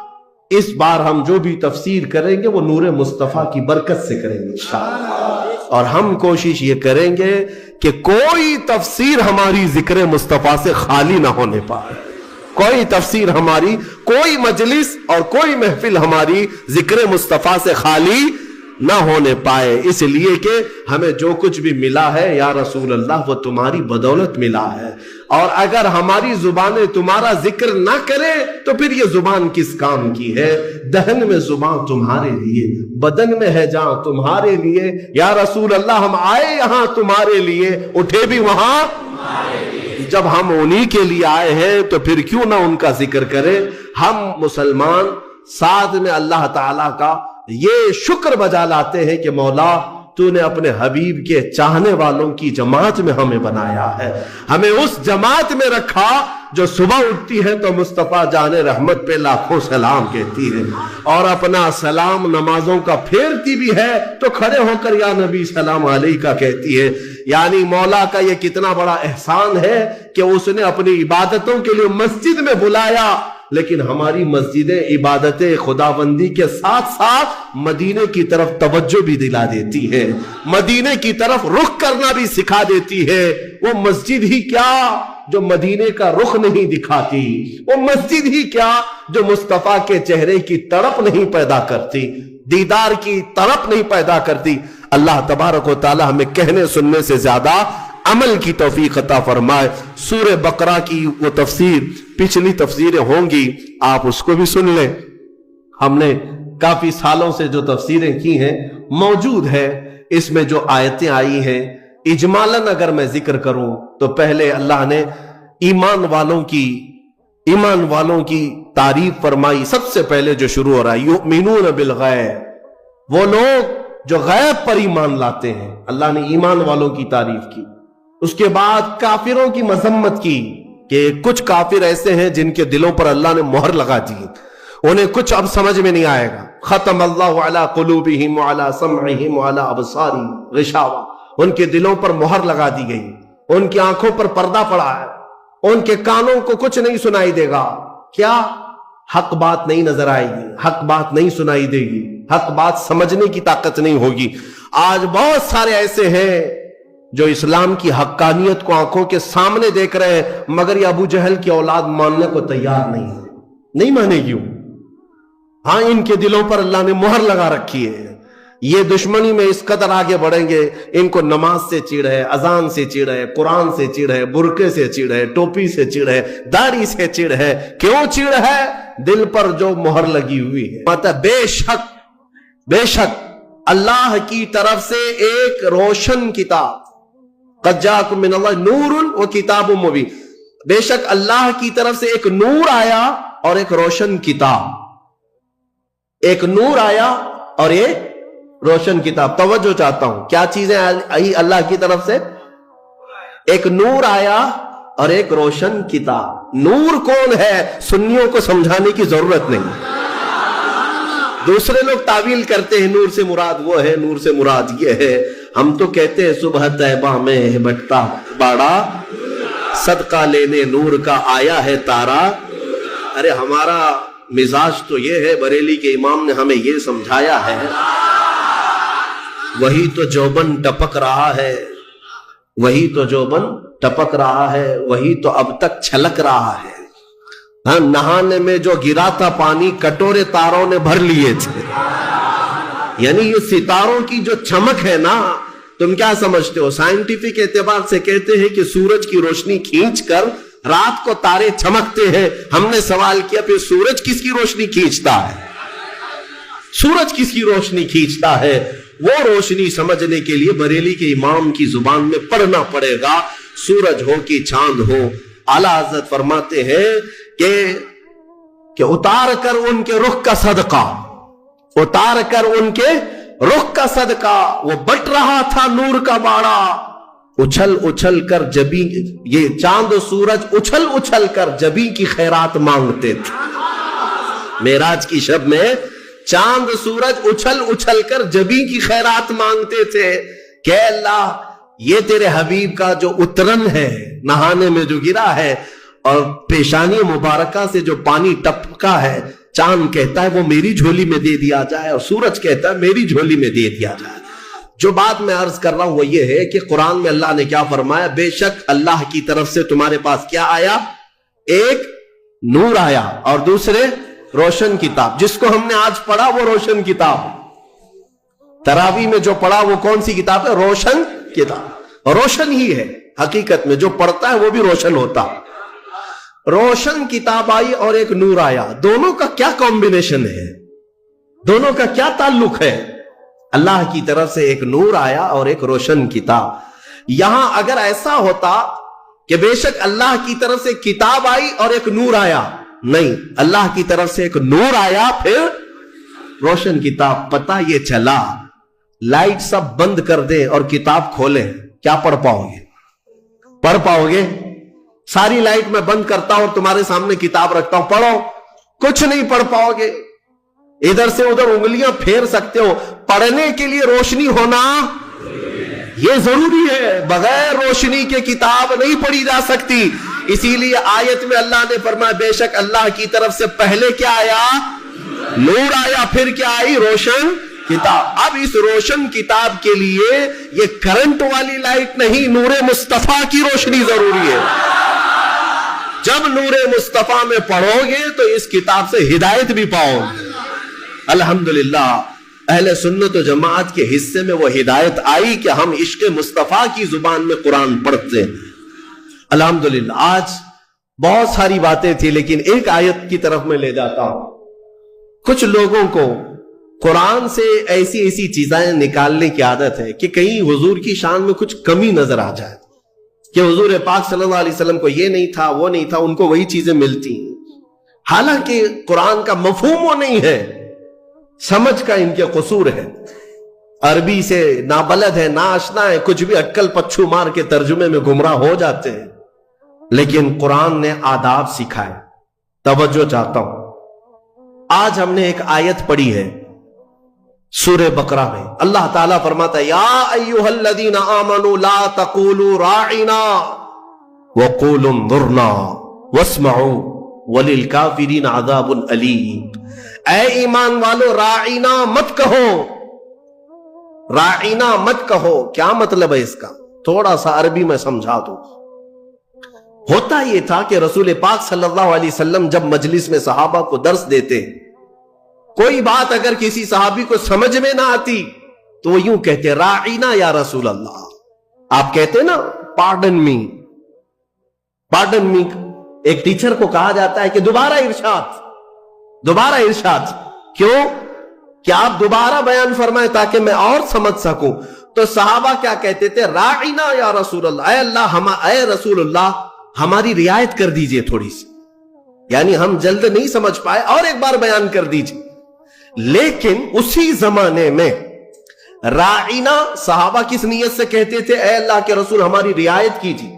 اس بار ہم جو بھی تفسیر کریں گے وہ نور مصطفیٰ کی برکت سے کریں گے انشاءاللہ، اور ہم کوشش یہ کریں گے کہ کوئی تفسیر ہماری ذکر مصطفیٰ سے خالی نہ ہونے پائے، کوئی تفسیر ہماری، کوئی مجلس اور کوئی محفل ہماری ذکر مصطفیٰ سے خالی نہ ہونے پائے، اس لیے کہ ہمیں جو کچھ بھی ملا ہے یا رسول اللہ وہ تمہاری بدولت ملا ہے، اور اگر ہماری زبانیں تمہارا ذکر نہ کرے تو پھر یہ زبان کس کام کی ہے؟ دہن میں زبان تمہارے لیے، بدن میں ہے جان تمہارے لیے، یا رسول اللہ ہم آئے یہاں تمہارے لیے، اٹھے بھی وہاں جب ہم انہی کے لیے آئے ہیں تو پھر کیوں نہ ان کا ذکر کریں۔ ہم مسلمان ساتھ میں اللہ تعالیٰ کا یہ شکر بجا لاتے ہیں کہ مولا تو نے اپنے حبیب کے چاہنے والوں کی جماعت میں ہمیں بنایا ہے، ہمیں اس جماعت میں رکھا جو صبح اٹھتی ہے تو مصطفیٰ جان رحمت پہ لاکھوں سلام کہتی ہے، اور اپنا سلام نمازوں کا پھیرتی بھی ہے تو کھڑے ہو کر یا نبی سلام علیکہ کہتی ہے۔ یعنی مولا کا یہ کتنا بڑا احسان ہے کہ اس نے اپنی عبادتوں کے لیے مسجد میں بلایا، لیکن ہماری مسجدیں عبادت خداوندی کے ساتھ ساتھ مدینے کی طرف توجہ بھی دلا دیتی ہے، مدینے کی طرف رخ کرنا بھی سکھا دیتی ہے۔ وہ مسجد ہی کیا جو مدینے کا رخ نہیں دکھاتی، وہ مسجد ہی کیا جو مصطفیٰ کے چہرے کی تڑپ نہیں پیدا کرتی، دیدار کی تڑپ نہیں پیدا کرتی۔ اللہ تبارک و تعالی ہمیں کہنے سننے سے زیادہ عمل کی توفیق عطا فرمائے۔ سورہ بقرہ کی وہ تفسیر، پچھلی تفسیریں ہوں گی، آپ اس کو بھی سن لیں، ہم نے کافی سالوں سے جو تفسیریں کی ہیں موجود ہے، اس میں جو آیتیں آئی ہیں اجمالاً اگر میں ذکر کروں تو پہلے اللہ نے ایمان والوں کی تعریف فرمائی۔ سب سے پہلے جو شروع ہو رہا ہے یؤمنون بالغیب، وہ لوگ جو غیب پر ایمان لاتے ہیں، اللہ نے ایمان والوں کی تعریف کی۔ اس کے بعد کافروں کی مذمت کی کہ کچھ کافر ایسے ہیں جن کے دلوں پر اللہ نے مہر لگا دی، انہیں کچھ اب سمجھ میں نہیں آئے گا۔ ختم اللہ علی قلوبہم وعلی سمعہم وعلی ابصارہم غشاوہ، ان کے دلوں پر مہر لگا دی گئی، ان کی آنکھوں پر پردہ پڑا ہے، ان کے کانوں کو کچھ نہیں سنائی دے گا۔ کیا؟ حق بات نہیں نظر آئے گی، حق بات نہیں سنائی دے گی، حق بات سمجھنے کی طاقت نہیں ہوگی۔ آج بہت سارے ایسے ہیں جو اسلام کی حقانیت کو آنکھوں کے سامنے دیکھ رہے ہیں، مگر یہ ابو جہل کی اولاد ماننے کو تیار نہیں مانے گی۔ ہاں، ان کے دلوں پر اللہ نے مہر لگا رکھی ہے۔ یہ دشمنی میں اس قدر آگے بڑھیں گے، ان کو نماز سے چڑ ہے، اذان سے چڑ ہے، قرآن سے چڑ ہے، برقعے سے چڑ ہے، ٹوپی سے چڑ ہے، داڑھی سے چڑ ہے۔ کیوں چڑ ہے؟ دل پر جو مہر لگی ہوئی ہے۔ مطلب بے شک اللہ کی طرف سے ایک روشن کتاب، قد جاءکم من اللہ نور و کتاب مبین، بے شک اللہ کی طرف سے ایک نور آیا اور ایک روشن کتاب، ایک نور آیا اور ایک روشن کتاب۔ توجہ چاہتا ہوں، کیا چیزیں آئی اللہ کی طرف سے؟ ایک نور آیا اور ایک روشن کتاب۔ نور کون ہے سنیوں کو سمجھانے کی ضرورت نہیں، دوسرے لوگ تعویل کرتے ہیں نور سے مراد وہ ہے، نور سے مراد یہ ہے۔ ہم تو کہتے ہیں صبح طیبہ میں بٹتا باڑا، صدقہ لینے نور کا آیا ہے تارا۔ ارے ہمارا مزاج تو یہ ہے، بریلی کے امام نے ہمیں یہ سمجھایا ہے، وہی تو جوبن ٹپک رہا ہے، وہی تو جوبن ٹپک رہا ہے، وہی تو اب تک چھلک رہا ہے۔ ہاں، نہانے میں جو گرا تھا پانی کٹورے تاروں نے بھر لیے تھے۔ یعنی یہ ستاروں کی جو چمک ہے نا، تم کیا سمجھتے ہو؟ سائنٹیفک اعتبار سے کہتے ہیں کہ سورج کی روشنی کھینچ کر رات کو تارے چمکتے ہیں۔ ہم نے سوال کیا پھر سورج کس کی روشنی کھینچتا ہے؟ سورج کس کی روشنی کھینچتا ہے؟ وہ روشنی سمجھنے کے لیے بریلی کے امام کی زبان میں پڑھنا پڑے گا۔ سورج ہو کہ چاند ہو، اعلیٰ حضرت فرماتے ہیں کہ اتار کر ان کے رخ کا صدقہ، اتار کر ان کے رخ کا صدقہ، وہ بٹ رہا تھا نور کا باڑا، اچھل اچھل کر جبی، یہ چاند و سورج اچھل اچھل کر جبی کی خیرات مانگتے تھے۔ معراج کی شب میں چاند سورج اچھل اچھل کر جبی کی خیرات مانگتے تھے کہ اللہ یہ تیرے حبیب کا جو اترن ہے نہانے میں جو گرا ہے اور پیشانی مبارکہ سے جو پانی ٹپکا ہے، چاند کہتا ہے وہ میری جھولی میں دے دیا جائے اور سورج کہتا ہے میری جھولی میں دے دیا جائے۔ جو بات میں عرض کر رہا ہوں وہ یہ ہے کہ قرآن میں اللہ نے کیا فرمایا؟ بے شک اللہ کی طرف سے تمہارے پاس کیا آیا؟ ایک نور آیا اور دوسرے روشن کتاب۔ جس کو ہم نے آج پڑھا وہ روشن کتاب، تراویح میں جو پڑھا وہ کون سی کتاب ہے؟ روشن کتاب۔ روشن ہی ہے حقیقت میں، جو پڑھتا ہے وہ بھی روشن ہوتا۔ روشن کتاب آئی اور ایک نور آیا، دونوں کا کیا کمبینیشن ہے؟ دونوں کا کیا تعلق ہے؟ اللہ کی طرف سے ایک نور آیا اور ایک روشن کتاب۔ یہاں اگر ایسا ہوتا کہ بے شک اللہ کی طرف سے کتاب آئی اور ایک نور آیا، نہیں، اللہ کی طرف سے ایک نور آیا پھر روشن کتاب۔ پتہ یہ چلا لائٹ سب بند کر دیں اور کتاب کھولیں، کیا پڑھ پاؤ گے؟ پڑھ پاؤ گے؟ ساری لائٹ میں بند کرتا ہوں اور تمہارے سامنے کتاب رکھتا ہوں، پڑھو، کچھ نہیں پڑھ پاؤ گے۔ ادھر سے ادھر انگلیاں پھیر سکتے ہو، پڑھنے کے لیے روشنی ہونا یہ ضروری ہے، بغیر روشنی کے کتاب نہیں پڑھی جا سکتی۔ اسی لیے آیت میں اللہ نے فرمایا بے شک اللہ کی طرف سے پہلے کیا آیا؟ نور آیا، پھر کیا آئی؟ روشن کتاب۔ اب اس روشن کتاب کے لیے یہ کرنٹ والی لائٹ نہیں، نور مصطفیٰ کی روشنی ضروری ہے۔ جب نور مصطفیٰ میں پڑھو گے تو اس کتاب سے ہدایت بھی پاؤ گے۔ الحمدللہ اہل سنت و جماعت کے حصے میں وہ ہدایت آئی کہ ہم عشق مصطفیٰ کی زبان میں قرآن پڑھتے ہیں۔ الحمدللہ آج بہت ساری باتیں تھی لیکن ایک آیت کی طرف میں لے جاتا ہوں۔ کچھ لوگوں کو قرآن سے ایسی ایسی چیزیں نکالنے کی عادت ہے کہ کہیں حضور کی شان میں کچھ کمی نظر آ جائے، کہ حضور پاک صلی اللہ علیہ وسلم کو یہ نہیں تھا، وہ نہیں تھا، ان کو وہی چیزیں ملتی ہیں، حالانکہ قرآن کا مفہوم وہ نہیں ہے، سمجھ کا ان کے قصور ہے، عربی سے نابلد ہے، ناآشنا ہے، کچھ بھی اٹکل پچھو مار کے ترجمے میں گمراہ ہو جاتے ہیں۔ لیکن قرآن نے آداب سکھائے، توجہ چاہتا ہوں۔ آج ہم نے ایک آیت پڑھی ہے سورہ بقرہ میں، اللہ تعالیٰ فرماتا ہے یا ایھا الذین آمنوا لا تقولوا راعنا وقولوا انظرنا واسمعوا وللکافرین عذاب علیم۔ اے ایمان والو راعنا مت کہو، راعنا مت کہو، کیا مطلب ہے اس کا؟ تھوڑا سا عربی میں سمجھا دوں۔ ہوتا یہ تھا کہ رسول پاک صلی اللہ علیہ وسلم جب مجلس میں صحابہ کو درس دیتے، کوئی بات اگر کسی صحابی کو سمجھ میں نہ آتی تو وہ یوں کہتے راعینا یا رسول اللہ۔ آپ کہتے نا پارڈن می، پارڈن می ایک ٹیچر کو کہا جاتا ہے کہ دوبارہ ارشاد، دوبارہ ارشاد، کیوں؟ کہ آپ دوبارہ بیان فرمائیں تاکہ میں اور سمجھ سکوں۔ تو صحابہ کیا کہتے تھے؟ راعینا یا رسول اللہ، اے اللہ، اے رسول اللہ ہماری رعایت کر دیجئے تھوڑی سی، یعنی ہم جلد نہیں سمجھ پائے، اور ایک بار بیان کر دیجئے۔ لیکن اسی زمانے میں راعینا صحابہ کس نیت سے کہتے تھے؟ اے اللہ کے رسول ہماری رعایت کیجیے۔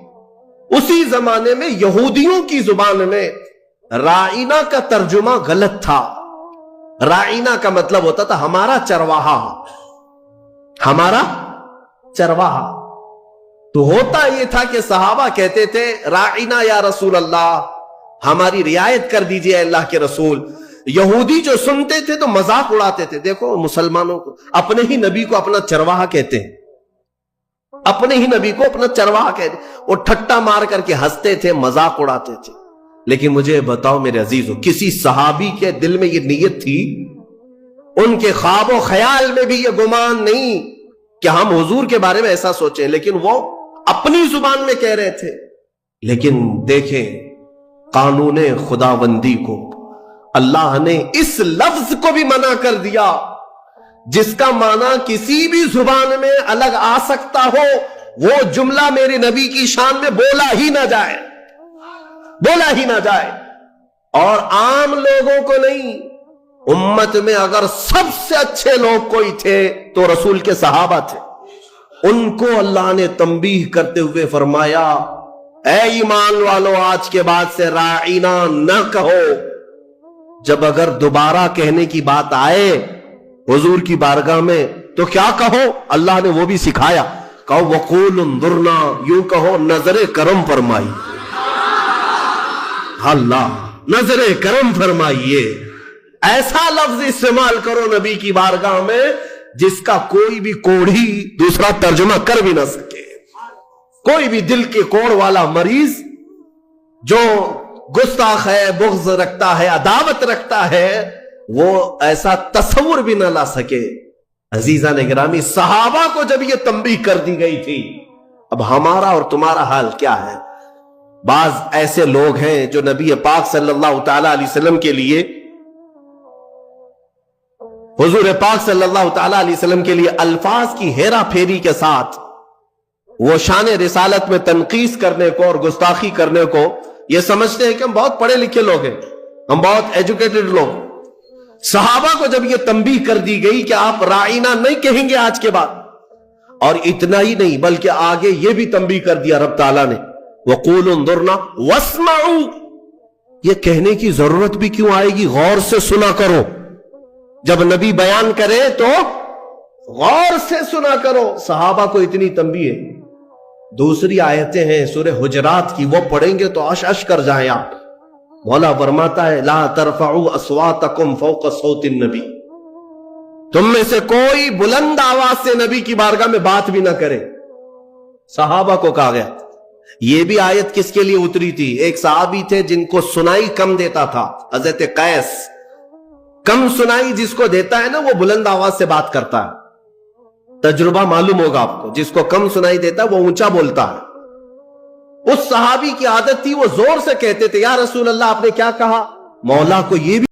اسی زمانے میں یہودیوں کی زبان میں راعینا کا ترجمہ غلط تھا۔ راعینا کا مطلب ہوتا تھا ہمارا چرواہا، ہمارا چرواہا۔ تو ہوتا یہ تھا کہ صحابہ کہتے تھے راعینا یا رسول اللہ ہماری رعایت کر دیجئے اے اللہ کے رسول۔ یہودی جو سنتے تھے تو مذاق اڑاتے تھے، دیکھو مسلمانوں کو اپنے ہی نبی کو اپنا چرواہا کہتے ہیں، اپنے ہی نبی کو اپنا چرواہا کہتے ہیں، اور ٹھٹا مار کر کے ہنستے تھے، مذاق اڑاتے تھے۔ لیکن مجھے بتاؤ میرے عزیزو، کسی صحابی کے دل میں یہ نیت تھی؟ ان کے خواب و خیال میں بھی یہ گمان نہیں کہ ہم حضور کے بارے میں ایسا سوچیں، لیکن وہ اپنی زبان میں کہہ رہے تھے۔ لیکن دیکھیں قانون خداوندی کو اللہ نے اس لفظ کو بھی منع کر دیا جس کا معنی کسی بھی زبان میں الگ آ سکتا ہو، وہ جملہ میرے نبی کی شان میں بولا ہی نہ جائے، بولا ہی نہ جائے۔ اور عام لوگوں کو نہیں، امت میں اگر سب سے اچھے لوگ کوئی تھے تو رسول کے صحابہ تھے۔ ان کو اللہ نے تنبیہ کرتے ہوئے فرمایا اے ایمان والو آج کے بعد سے راعینا نہ کہو۔ جب اگر دوبارہ کہنے کی بات آئے حضور کی بارگاہ میں تو کیا کہو؟ اللہ نے وہ بھی سکھایا، کہو وقول انظرنا، یوں کہو نظر کرم فرمائی، اللہ نظر کرم فرمائیے۔ ایسا لفظ استعمال کرو نبی کی بارگاہ میں جس کا کوئی بھی کوڑھی دوسرا ترجمہ کر بھی نہ سکے۔ کوئی بھی دل کے کوڑ والا مریض جو گستاخ ہے، بغض رکھتا ہے، عداوت رکھتا ہے، وہ ایسا تصور بھی نہ لا سکے۔ عزیزان گرامی، صحابہ کو جب یہ تنبیہ کر دی گئی تھی، اب ہمارا اور تمہارا حال کیا ہے؟ بعض ایسے لوگ ہیں جو نبی پاک صلی اللہ تعالی علیہ وسلم کے لیے، حضور پاک صلی اللہ تعالی علیہ وسلم کے لیے الفاظ کی ہیرا پھیری کے ساتھ وہ شان رسالت میں تنقیص کرنے کو اور گستاخی کرنے کو یہ سمجھتے ہیں کہ ہم بہت پڑھے لکھے لوگ ہیں، ہم بہت ایجوکیٹڈ لوگ۔ صحابہ کو جب یہ تنبیہ کر دی گئی کہ آپ رائنا نہیں کہیں گے آج کے بعد، اور اتنا ہی نہیں بلکہ آگے یہ بھی تنبیہ کر دیا رب تعالیٰ نے، وَقُولُ انظُرْنَا وَاسْمَعُوا، یہ کہنے کی ضرورت بھی کیوں آئے گی؟ غور سے سنا کرو، جب نبی بیان کرے تو غور سے سنا کرو۔ صحابہ کو اتنی تنبیہ ہے۔ دوسری آیتیں ہیں سورہ حجرات کی، وہ پڑھیں گے تو اش کر جائیں آپ۔ مولا فرماتا ہے لا ترفعوا اصواتکم فوق صوت النبی، تم میں سے کوئی بلند آواز سے نبی کی بارگاہ میں بات بھی نہ کرے۔ صحابہ کو کہا گیا۔ یہ بھی آیت کس کے لیے اتری تھی؟ ایک صحابی تھے جن کو سنائی کم دیتا تھا، حضرت قیس۔ کم سنائی جس کو دیتا ہے نا وہ بلند آواز سے بات کرتا ہے، تجربہ معلوم ہوگا آپ کو۔ جس کو کم سنائی دیتا ہے وہ اونچا بولتا ہے۔ اس صحابی کی عادت تھی، وہ زور سے کہتے تھے یا رسول اللہ آپ نے کیا کہا؟ مولا کو یہ بھی